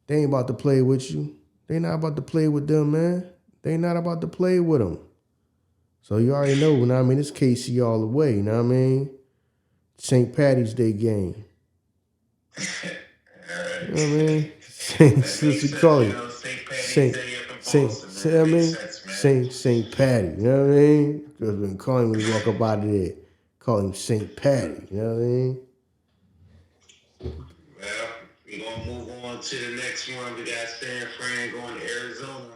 They ain't about to play with you. They not about to play with them, man. They not about to play with them. So you already know, you know what I mean? It's KC all the way, you know what I mean? St. Patty's Day game. You know what I mean? Sister call it. Saint Patty. You know what I mean? Because when call him when he walk up out of there, call him Saint Patty. You know what I mean? Well, we're going to move on to the next one. We got San Fran going to Arizona.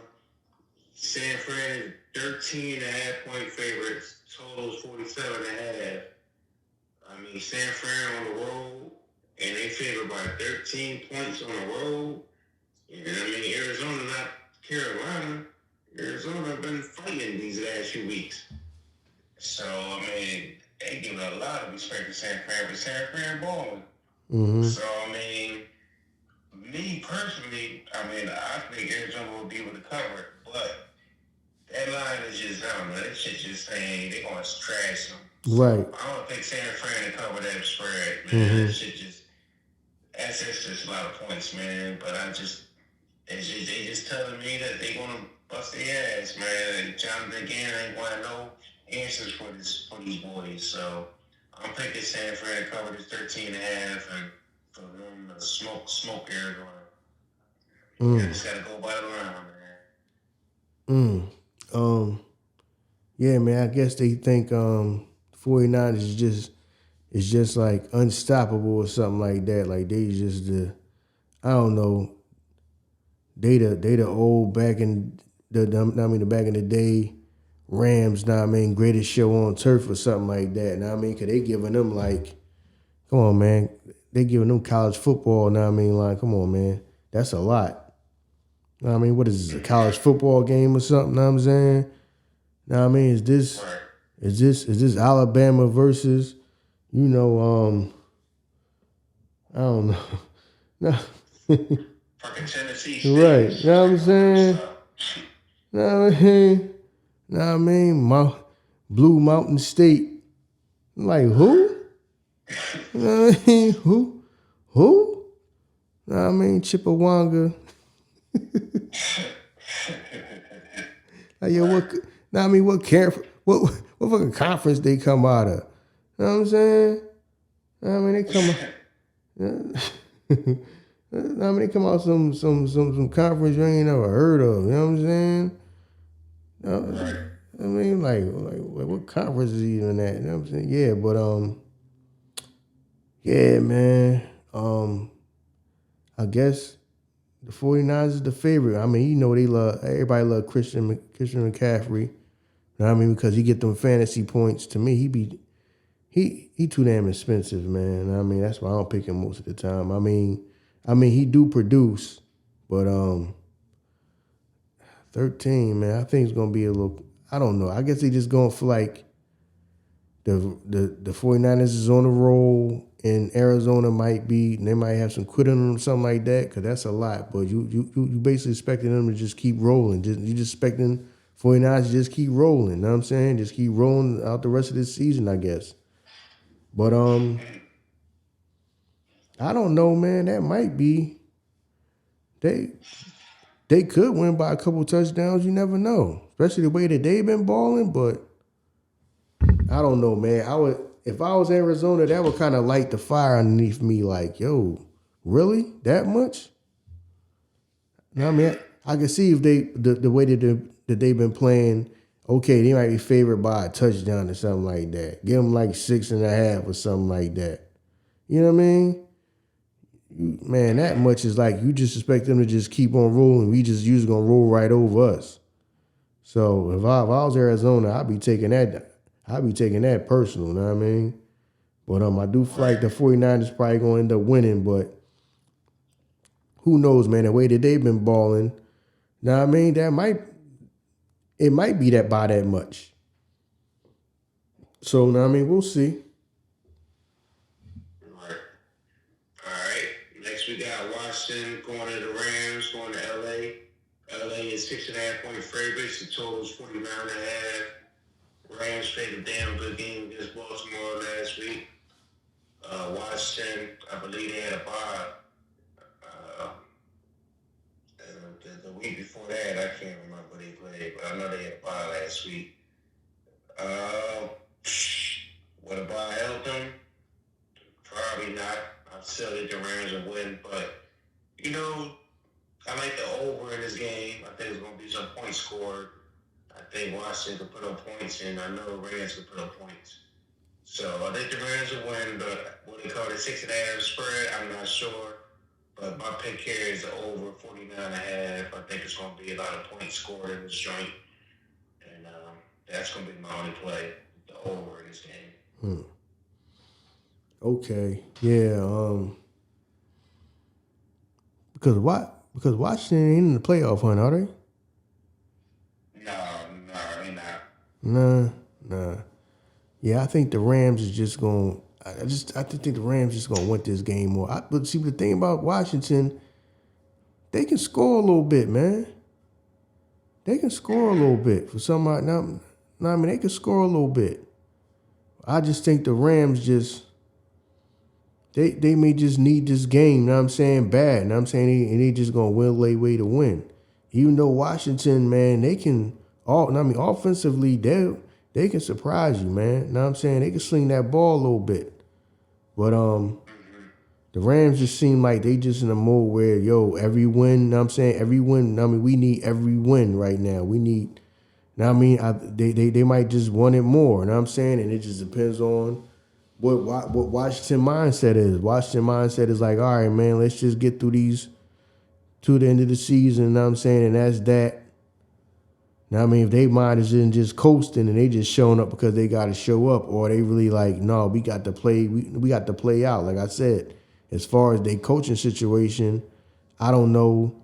San Fran, 13.5-point favorites. Totals 47.5. I mean, San Fran on the road, and they favored by 13 points on the road. And I mean, Arizona, not Carolina. Arizona been fighting these last few weeks. So, I mean, they giving a lot of respect to San Fran, but San Fran balling. Mm-hmm. So, I mean, me personally, I mean, I think Arizona will be able to cover it, but that line is just, I don't know, that shit just saying they're going to trash them. Right. So I don't think San Fran to cover that spread, man. Mm-hmm. That shit just, that's just a lot of points, man. But they just telling me that they going to bust their ass, man. And Jonathan again ain't going to no answers for these boys. So I'm picking San Fran to cover this 13.5 and for them to smoke Arizona. You just got to go by the line, man. Yeah, man, I guess they think 49ers is just like unstoppable or something like that. Like they just I don't know. They the old back in the back in the day Rams, know what I mean, greatest show on turf or something like that. Know what I mean? Cause they giving them like, come on, man. They giving them college football, know what I mean? Like, come on, man. That's a lot. Know what I mean? What is this, a college football game or something, know what I'm saying? Know what I mean? Is this Alabama versus, I don't know. No. Fucking Tennessee State. Right. You know what I'm saying? Know what I mean? Know what I mean? Blue Mountain State. I'm like, who? You know what I mean? Who? Know what I mean? Chippewa. Like, yo, what? Know what I mean? What fucking conference they come out of? You know what I'm saying? Know what I mean? They come out. I mean, they come out some conference you ain't never heard of. You know what I'm saying? Right. I mean, like what conference is he even at? You know what I'm saying? Yeah, but yeah, man. I guess the 49ers is the favorite. I mean, everybody love Christian McCaffrey. You know what I mean? Because he get them fantasy points. To me, he too damn expensive, man. I mean, that's why I don't pick him most of the time. I mean, he do produce, but 13, man, I think it's gonna be a little. I don't know. I guess they just going for like the 49ers is on the roll, and Arizona they might have some quit on them, something like that, because that's a lot. But you basically expecting them to just keep rolling. You just expecting 49ers to just keep rolling. You know what I'm saying? Just keep rolling out the rest of this season, I guess. But I don't know, man. That might be they could win by a couple touchdowns. You never know, especially the way that they've been balling. But I don't know, man. If I was Arizona, that would kind of light the fire underneath me. Like, yo, really that much? You know what I mean? I can see if the way that they've been playing. Okay, they might be favored by a touchdown or something like that. Give them like 6.5 or something like that. You know what I mean? Man, that much is like you just expect them to just keep on rolling. We just usually gonna roll right over us. So if I was Arizona, I'd be taking that. I'd be taking that personal. You know what I mean? But I do feel like the 49ers probably gonna end up winning. But who knows, man? The way that they've been balling, you know what I mean? It might be that by that much. So, you know what I mean? We'll see. Right. All right. Next we got Washington going to the Rams, going to LA. LA is 6.5-point favorites. The total is 49.5. Rams played a damn good game against Baltimore last week. Washington, I believe they had a bye. The week before that, I can't remember they played, but I know they had a bye last week. Would a bye help them? Probably not. I still think the Rams will win, but you know, I like the over in this game. I think there's going to be some points scored. I think Washington can put up points, and I know the Rams can put up points. So I think the Rams will win, but what they call it, 6.5 spread, I'm not sure. But my pick here is over 49.5. I think it's going to be a lot of points scored in this joint, and that's going to be my only play, the over in this game. Okay. Yeah. Because Washington ain't in the playoff hunt, are they? No, they're not. Nah. Yeah, I think the Rams is just going. I think the Rams just gonna win this game more. But see, the thing about Washington, they can score a little bit, man. They can score a little bit for somebody. Now, I mean, they can score a little bit. I just think the Rams just they may just need this game. You know what I'm saying? Bad. You know what I'm saying? They just gonna will lay way to win. Even though Washington, man, they can offensively they can surprise you, man. You know what I'm saying? They can sling that ball a little bit. But the Rams just seem like they just in a mode where, yo, every win, you know what I'm saying? Every win, I mean, we need every win right now. We need, you know what I mean? They might just want it more, you know what I'm saying? And it just depends on what Washington mindset is. Washington mindset is like, all right, man, let's just get through these to the end of the season, you know what I'm saying? And that's that. Now, I mean, if they mind is in just coasting and they just showing up because they got to show up, or they really like, no, we got to play. We got to play out. Like I said, as far as their coaching situation, I don't know.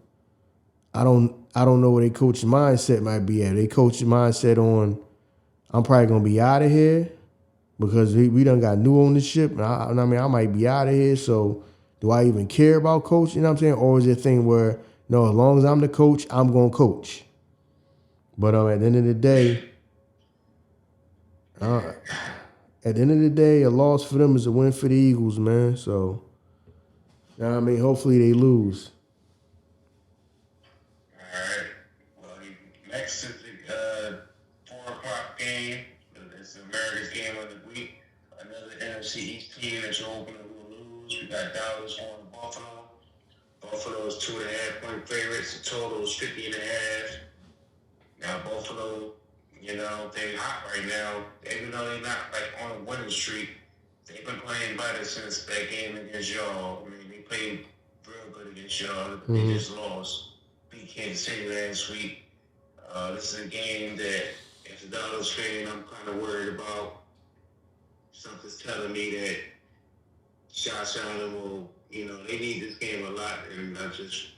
I don't know where their coaching mindset might be at. Their coaching mindset on, I'm probably gonna be out of here because we done got new ownership. And I mean, I might be out of here. So do I even care about coaching? You know what I'm saying? Or is it a thing where, no, as long as I'm the coach, I'm gonna coach. But at the end of the day, a loss for them is a win for the Eagles, man. So, you know what I mean, hopefully they lose. All right. Well, next is the 4 o'clock game. It's America's game of the week. Another NFC East team that you're hoping will lose. We got Dallas going to Buffalo. Buffalo is 2.5-point favorites. The total is 50.5. Now Buffalo, you know, they're hot right now. Even though they're not like on a winning streak, they've been playing better since that game against y'all. I mean, they played real good against y'all. They just lost. Beat Kansas City last week. This is a game that, as a Dallas fan, I'm kind of worried about. Something's telling me that Josh Allen will, you know, they need this game a lot, and I just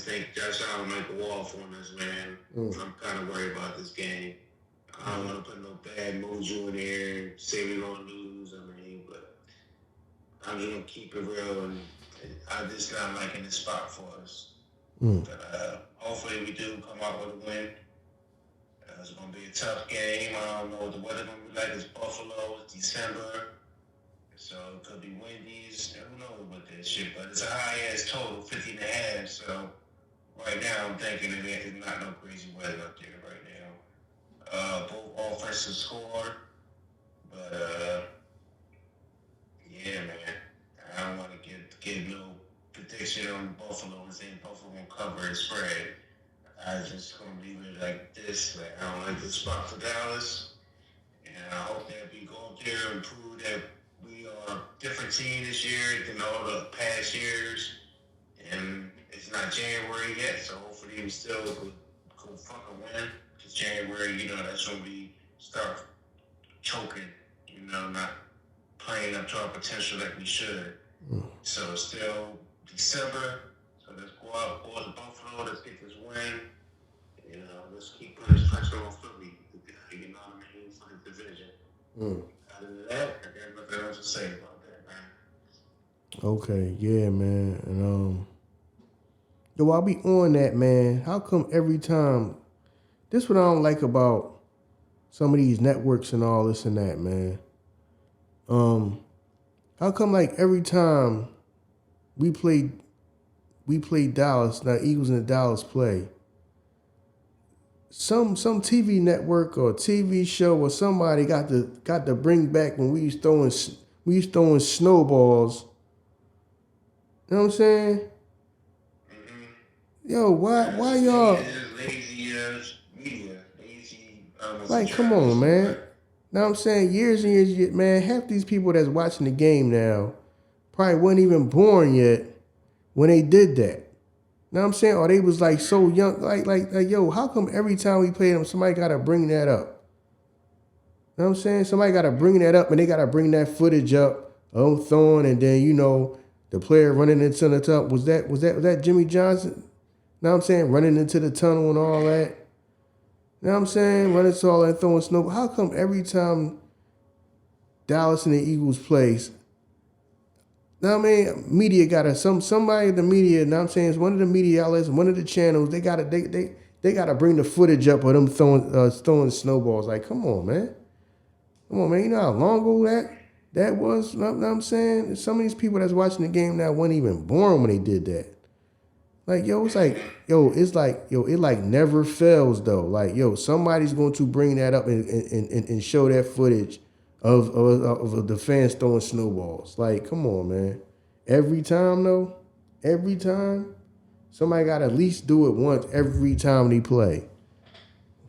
think Josh Allen might go off on us, man. I'm kind of worried about this game. I don't want to put no bad mojo in there, say we're going to lose. I mean, but I'm just going to keep it real. And I'm just not liking this spot for us. But hopefully we do come out with a win. It's going to be a tough game. I don't know what the weather going to be like. It's Buffalo. It's December. So it could be windy. Who knows what this shit. But it's a high-ass total, 50.5. So right now I'm thinking it's not no crazy weather up there right now. Both offenses scored. But, yeah, man. I don't want to give no prediction on Buffalo and saying Buffalo won't cover his spread. I just gonna leave it like this. Like, I don't like this spot for Dallas, and I hope that we go up there and prove that we are a different team this year than all the past years. And it's not January yet, so hopefully we still go fucking win. Because January, that's when we start choking. Not playing up to our potential like we should. So it's still December. So let's go out, go to Buffalo. Let's get this win. Let's keep putting this pressure on Philly. You know what I mean? For the division. Other than that, I got nothing else to say about that, man. Okay, yeah, man. And yo, while we on that, man, how come every time? This what I don't like about some of these networks and all this and that, man. How come like every time we play Dallas, now Eagles and the Dallas play, some TV network or TV show or somebody got to bring back when we used throwing snowballs. You know what I'm saying? Yo, why y'all? Lazy media. Like, come on, man. Know what I'm saying? Years and years, man, half these people that's watching the game now probably weren't even born yet when they did that. Know what I'm saying? Or they was like so young, like yo, how come every time we play them, somebody gotta bring that up? Know what I'm saying? Somebody gotta bring that up, and they gotta bring that footage up of them throwing, and then the player running into the tunnel. Was that Jimmy Johnson? Know what I'm saying? Running into the tunnel and all that. You know what I'm saying? Running to all that throwing snow. How come every time Dallas and the Eagles plays, now I mean, media gotta somebody in the media, you know what I'm saying, it's one of the media outlets, one of the channels, they gotta bring the footage up of them throwing snowballs. Like, come on, man. Come on, man. You know how long ago that was? You know what I'm saying? Some of these people that's watching the game now weren't even born when they did that. Like, it's like, it like never fails though. Like, somebody's going to bring that up and show that footage of the fans throwing snowballs. Like, come on, man. Every time though, somebody got to at least do it once every time they play.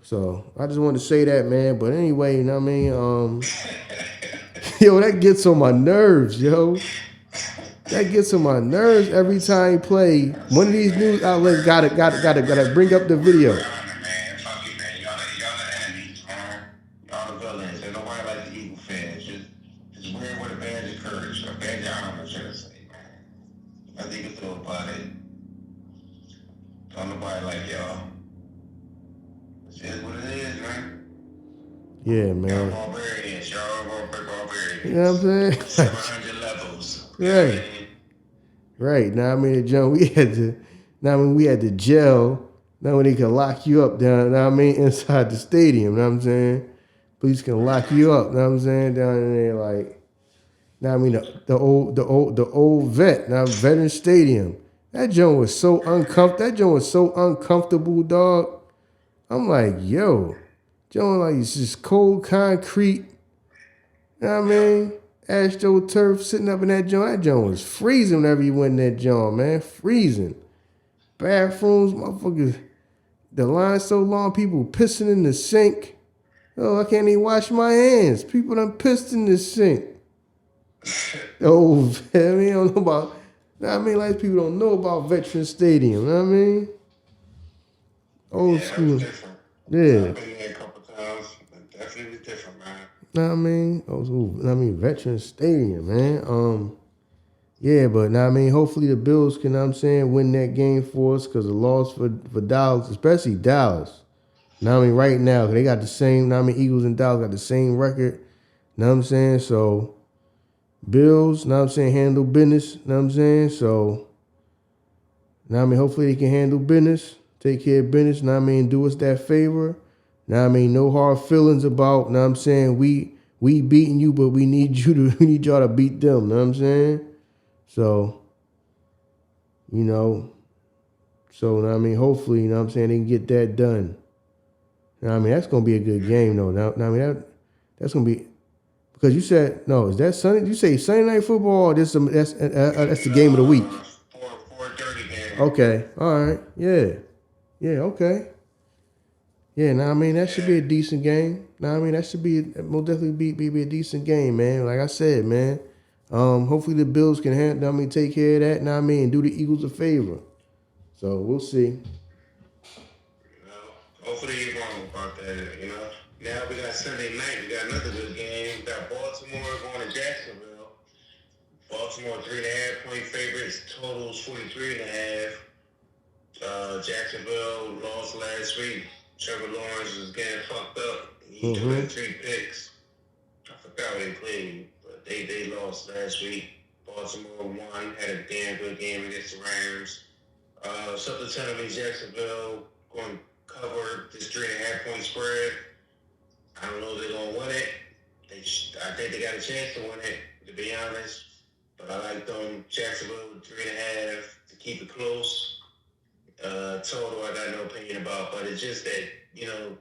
So I just wanted to say that, man. But anyway, you know what I mean? That gets on my nerves, yo. That gets on my nerves every time he play. One of these news outlets gotta bring up the video. Man, fuck it, man. Y'all the enemies, man. Y'all the villains. Ain't nobody like the Eagle fans. Just wear with a badge of courage, a badge of honor, should I say, man. Nothing you can do about it. Don't nobody like y'all. It's just what it is, man. Yeah, man. Y'all barbarians. Y'all barbarians. You know what I'm saying? 700 levels. Right. Right. Now I mean, John, we had to jail. Now when they can lock you up down, now I mean, inside the stadium, know what I'm saying? Police can lock you up, know what I'm saying? Down in there, like, now I mean the old vet, now Veteran Stadium. That joint was so uncomfortable, dog. I'm like, yo, joint like it's just cold concrete. You know what I mean? AstroTurf sitting up in that joint. That joint was freezing whenever you went in that joint, man. Freezing. Bathrooms, motherfuckers. The line so long, people pissing in the sink. Oh, I can't even wash my hands. People done pissed in the sink. Oh, I mean, I don't know about. I mean, like people don't know about Veteran Stadium. You know what I mean? Old school. Yeah. I've been there a couple times. It definitely was different, man. Know what I mean? Veteran Stadium, man. Yeah, but now I mean, hopefully the Bills can, know what I'm saying, win that game for us because the loss for Dallas, especially Dallas. Now I mean, right now they got the same. Now I mean, Eagles and Dallas got the same record. Know what I'm saying? So Bills, know what I'm saying, handle business. Know what I'm saying? So now I mean, hopefully they can handle business, take care of business. Now I mean, do us that favor. Now I mean, no hard feelings about. Know what I'm saying? We beating you, but we need you to we need y'all to beat them. Know what I'm saying? So you know, so know what I mean, hopefully, you know what I'm saying, they can get that done. Now I mean, that's gonna be a good game though. Now I mean that's gonna be because you said no. Is that Sunday? You say Sunday night football? Or that's the game of the week. 4:30 game. Okay, all right, yeah, okay, yeah. Now I mean that should be a decent game. Now I mean that should be most definitely be a decent game, man. Like I said, man. Hopefully the Bills can handle. I mean, take care of that. Now I mean, do the Eagles a favor. So we'll see. Hopefully you're wrong about that, you know. Now we got Sunday night. We got another good game. We got Baltimore going to Jacksonville. Baltimore 3.5-point favorites. Totals 43.5. Jacksonville lost last week. Trevor Lawrence was getting fucked up. He threw in 3 picks. I forgot what they played, but they lost last week. Baltimore won, had a damn good game against the Rams. Something telling me Jacksonville going to cover this 3.5-point spread. I don't know if they're going to win it. I think they got a chance to win it, to be honest. But I like them. Jacksonville 3.5 to keep it close. Total, I got no opinion about, but it's just that, you know,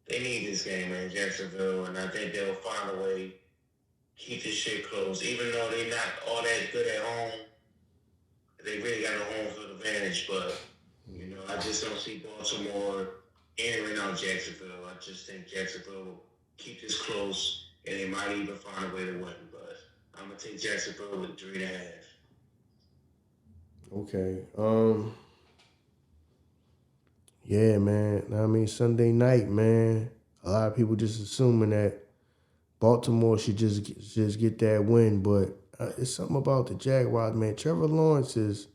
they need this game, man, Jacksonville, and I think they'll find a way keep this shit close. Even though they're not all that good at home, they really got a home field advantage, but, you know, I just don't see Baltimore airing out Jacksonville. I just think Jacksonville will keep this close, and they might even find a way to win, but I'm going to take Jacksonville with 3.5. Okay. Yeah, man. I mean, Sunday night, man. A lot of people just assuming that Baltimore should just get that win, but it's something about the Jaguars, man. Trevor Lawrence is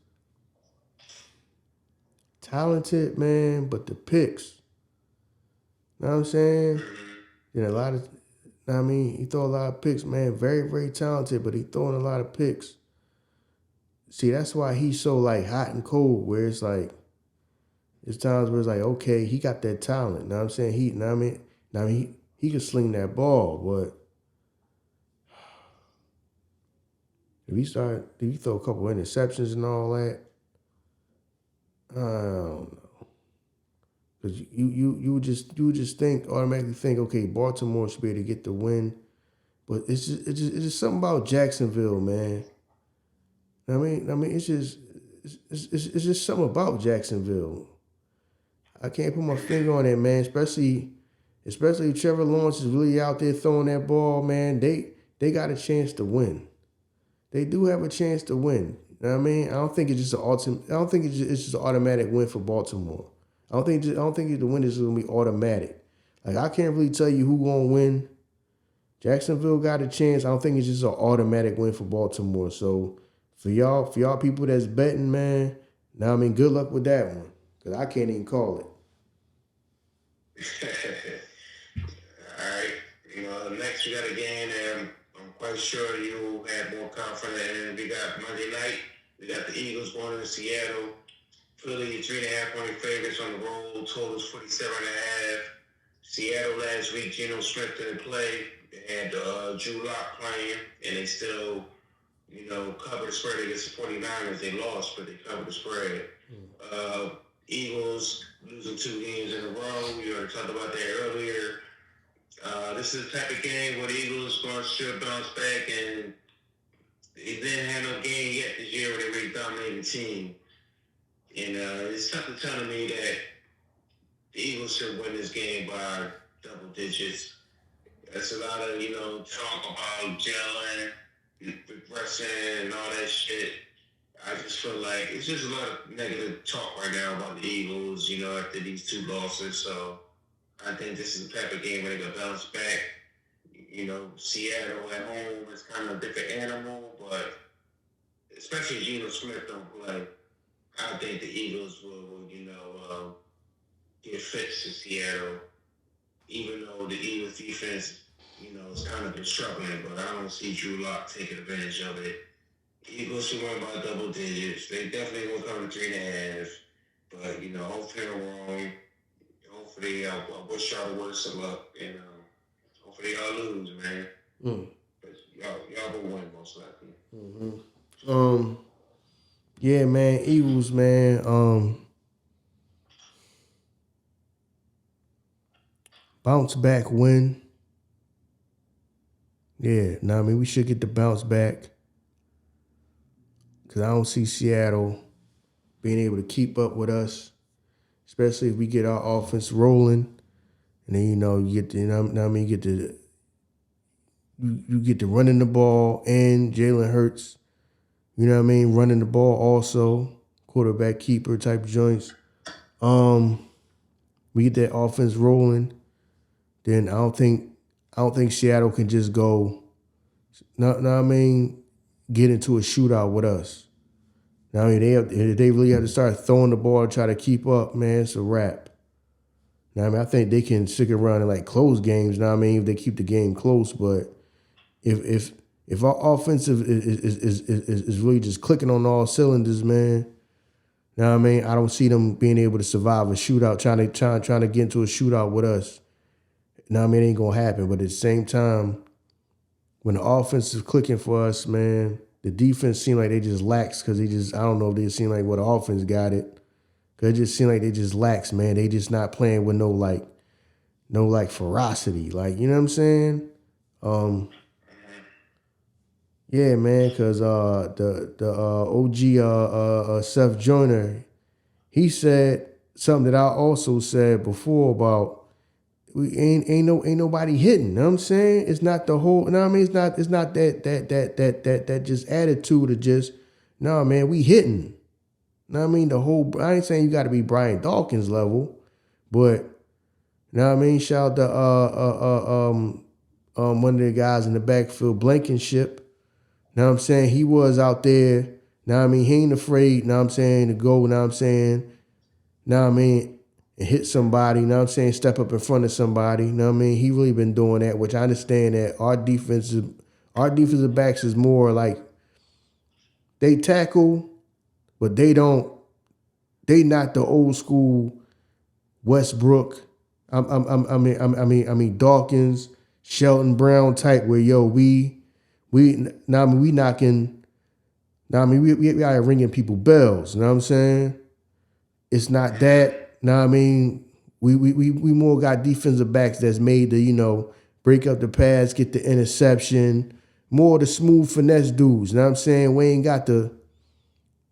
talented, man, but the picks. Know what I'm saying? You know, I mean, he throw a lot of picks, man. Very, very talented, but he throwing a lot of picks. See, that's why he's so like hot and cold, where it's like, there's times where it's like, okay, he got that talent. Know what I'm saying? He can sling that ball, but if he throw a couple interceptions and all that, I don't know. Because you would just automatically think, okay, Baltimore should be able to get the win, but it's just something about Jacksonville, man. I mean, it's just something about Jacksonville. I can't put my finger on it, man. Especially if Trevor Lawrence is really out there throwing that ball, man. They got a chance to win. They do have a chance to win. You know what I mean? I don't think it's just an automatic win for Baltimore. I don't think the win is gonna be automatic. Like I can't really tell you who gonna win. Jacksonville got a chance. I don't think it's just an automatic win for Baltimore. So for y'all people that's betting, man, now I mean good luck with that one. Cause I can't even call it. All right. You know, next we got a game that I'm quite sure you'll have more confidence in. We got Monday night. We got the Eagles going to Seattle. Philly, 3.5-point favorites on the road. Totals 47.5. Seattle last week, Geno Smith didn't play. They had Drew Lock playing, and they still, you know, covered the spread against the 49ers. They lost, but they covered the spread. Eagles losing 2 games in a row. We already talked about that earlier. This is the type of game where the Eagles should bounce back, and they didn't have no game yet this year where they really dominated the team. And it's something telling me that the Eagles should win this game by double digits. That's a lot of, you know, talk about gelling, regressing, and all that shit. I just feel like it's just a lot of negative talk right now about the Eagles, you know, after these 2 losses. So I think this is the type of game where they're going to bounce back. You know, Seattle at home is kind of a different animal, but especially if Geno Smith don't play, I think the Eagles will you know, get fixed in Seattle, even though the Eagles defense, it's kind of been struggling, but I don't see Drew Lock taking advantage of it. Eagles should win by double digits. They definitely won't come to 3.5. But, hopefully I'm wrong. Hopefully I wish y'all the worst of luck. And hopefully y'all lose, man. But y'all will win most likely. Yeah, man, Eagles, man. Bounce back win. Yeah, I mean, we should get the bounce back. Because I don't see Seattle being able to keep up with us, especially if we get our offense rolling. And then, you get to, you get to running the ball and Jalen Hurts, running the ball also, quarterback keeper type joints. We get that offense rolling, then I don't think Seattle can just go, get into a shootout with us. Now, I mean, they really have to start throwing the ball and try to keep up, man. It's a wrap. Now, I mean, I think they can stick around and like close games. Now, I mean, if they keep the game close, but if our offensive is really just clicking on all cylinders, man. Now, I mean, I don't see them being able to survive a shootout, trying to get into a shootout with us. Now, I mean, it ain't gonna happen. But at the same time, when the offense is clicking for us, man, the defense seem like they just lax because I don't know if they seem like what the offense got it. Cause it just seem like they just lax, man. They just not playing with no ferocity. Like, you know what I'm saying? Yeah, man, cause the OG Seth Joyner, he said something that I also said before about we ain't nobody hitting. You know what I'm saying? It's not the whole. You know what I mean? It's not that just attitude of just no, man. We hitting. You know what I mean? The whole. I ain't saying you got to be Brian Dawkins level, but you know what I mean. Shout out to one of the guys in the backfield, Blankenship. You know what I'm saying? He was out there. You know what I mean? He ain't afraid. You know what I'm saying? To go. You know what I'm saying? You know what I mean? And hit somebody, you know what I'm saying, step up in front of somebody, you know what I mean? He really been doing that, which I understand that our defensive backs is more like they tackle, but they not the old school Westbrook, I mean Dawkins, Shelton Brown type where we now I mean we knocking, now I mean we out here ringing people bells, you know what I'm saying? It's not that. Now I mean, we more got defensive backs that's made to, break up the pass, get the interception, more the smooth finesse dudes. You know what I'm saying? We ain't got the, you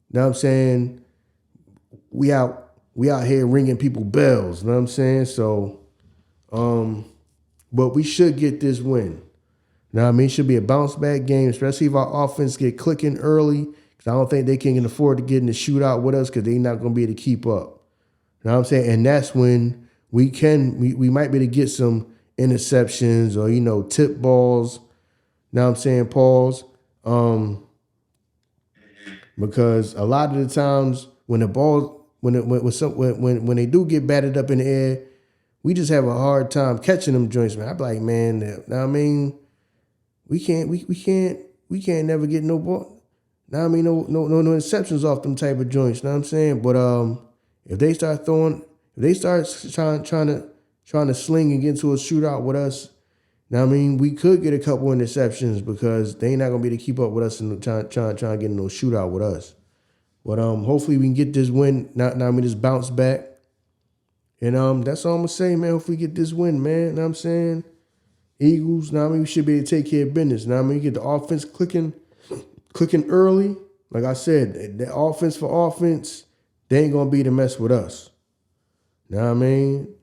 know what I'm saying? We out here ringing people bells, you know what I'm saying? So, but we should get this win. You know what I mean? It should be a bounce back game, especially if our offense get clicking early. Because I don't think they can afford to get in the shootout with us because they're not going to be able to keep up. You know what I'm saying? And that's when we might be able to get some interceptions or, tip balls. You know what I'm saying? Pause. Because a lot of the times when the ball, when they do get batted up in the air, we just have a hard time catching them joints, man. I be like, man, you know what I mean? We can't never get no ball. Now I mean no interceptions off them type of joints, you know what I'm saying? But if they start trying to sling and get into a shootout with us, now I mean we could get a couple interceptions because they ain't not gonna be able to keep up with us and trying to get in no shootout with us. But hopefully we can get this win. Now I mean just bounce back. And that's all I'm gonna say, man. Hopefully we get this win, man. You know what I'm saying? Eagles, now I mean we should be able to take care of business. Now I mean you get the offense clicking early. Like I said, the offense for offense, they ain't gonna be to mess with us. Know what I mean?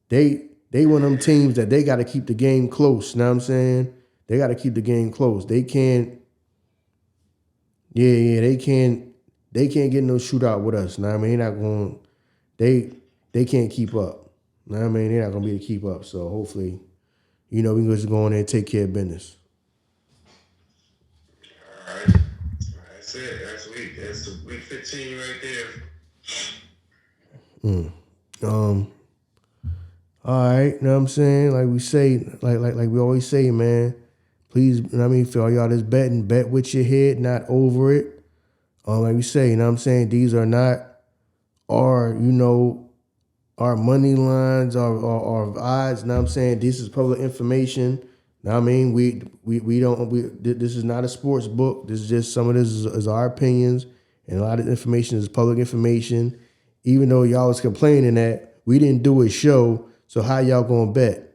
They one of them teams that they gotta keep the game close. Know what I'm saying? They gotta keep the game close. They can't, they can't get no shootout with us. Know what I mean? They're not going, they can't keep up. Know what I mean? They're not gonna be able to keep up. So hopefully, we can just go in there and take care of business. All right. That's it. That's week 15 right there. All right, you know what I'm saying? Like we say, like we always say, man. Please, you know what I mean, for all y'all that's betting, bet with your head, not over it. Like we say, you know what I'm saying? These are not our, our money lines, our odds. You know what I'm saying? This is public information. You know what I mean? This is not a sports book. This is just some of this is our opinions, and a lot of information is public information. Even though y'all was complaining that we didn't do a show, so how y'all gonna bet?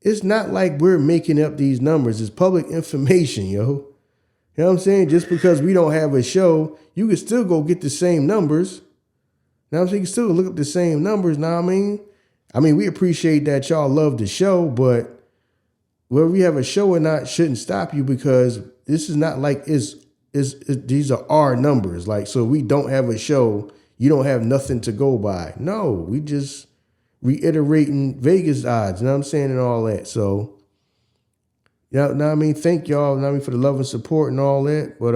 It's not like we're making up these numbers. It's public information, yo. You know what I'm saying? Just because we don't have a show, you can still go get the same numbers. Now I'm saying you can still look up the same numbers. Now I mean, we appreciate that y'all love the show, but whether we have a show or not shouldn't stop you, because this is not like these are our numbers. Like, so if we don't have a show, you don't have nothing to go by. No, we just reiterating Vegas odds, you know what I'm saying, and all that. So, yeah, now I mean, thank y'all, now I mean, for the love and support and all that. But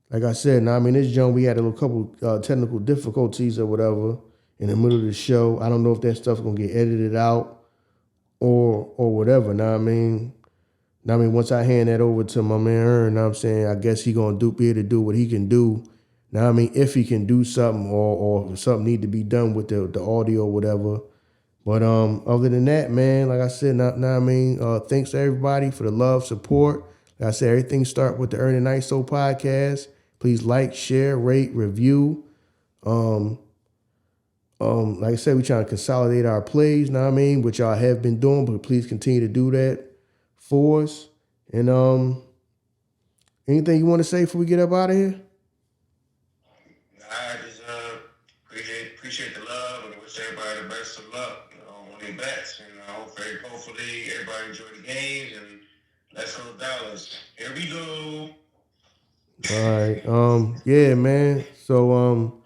like I said, now I mean, this joint, we had a little couple technical difficulties or whatever in the middle of the show. I don't know if that stuff's gonna get edited out or whatever. Now I mean, once I hand that over to my man Ern, now I'm saying, I guess he gonna be able to do what he can do. Now I mean, if he can do something or if something need to be done with the audio or whatever. But other than that, man, like I said, now I mean, thanks to everybody for the love, support. Like I said, everything start with the Earn and ISO podcast. Please like, share, rate, review. Like I said, we trying to consolidate our plays, know what I mean, which y'all have been doing, but please continue to do that for us. And anything you want to say before we get up out of here? I just appreciate the love and wish everybody the best of luck on their bets. Hopefully everybody enjoy the games, and let's go Dallas. Here we go. All right. Yeah, man. So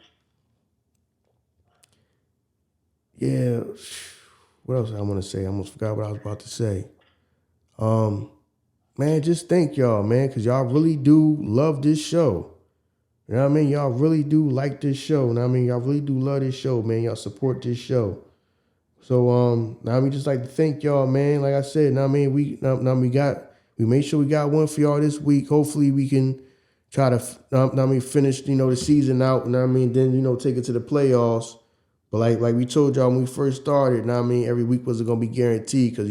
yeah. What else I want to say? I almost forgot what I was about to say. Man, just thank y'all, man, because y'all really do love this show. You know what I mean? Y'all really do like this show. You know what I mean? Y'all really do love this show, man. Y'all support this show. So now I mean, just like to thank y'all, man. Like I said, now I mean, we made sure we got one for y'all this week. Hopefully we can try to finish, the season out, and I mean, then, take it to the playoffs. But like we told y'all when we first started, now I mean, every week wasn't gonna be guaranteed, because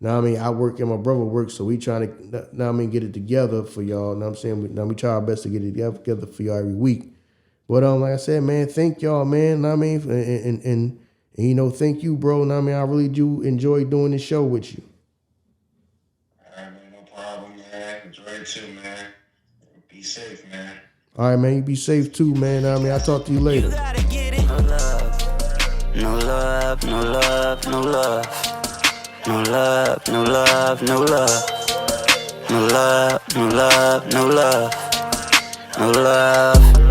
now I mean, I work and my brother works, so we trying to now I mean get it together for y'all. Now I'm saying, now we try our best to get it together for y'all every week. But like I said, man, thank y'all, man. Now I mean, and thank you, bro. Now I mean, I really do enjoy doing this show with you. All right, man, no problem, man. Enjoy it too, man. Be safe, man. All right, man. You be safe too, man. I mean, I'll talk to you later. You gotta get it. No love, no love, no love, no love. No love, no love, no love. No love, no love, no love, no love.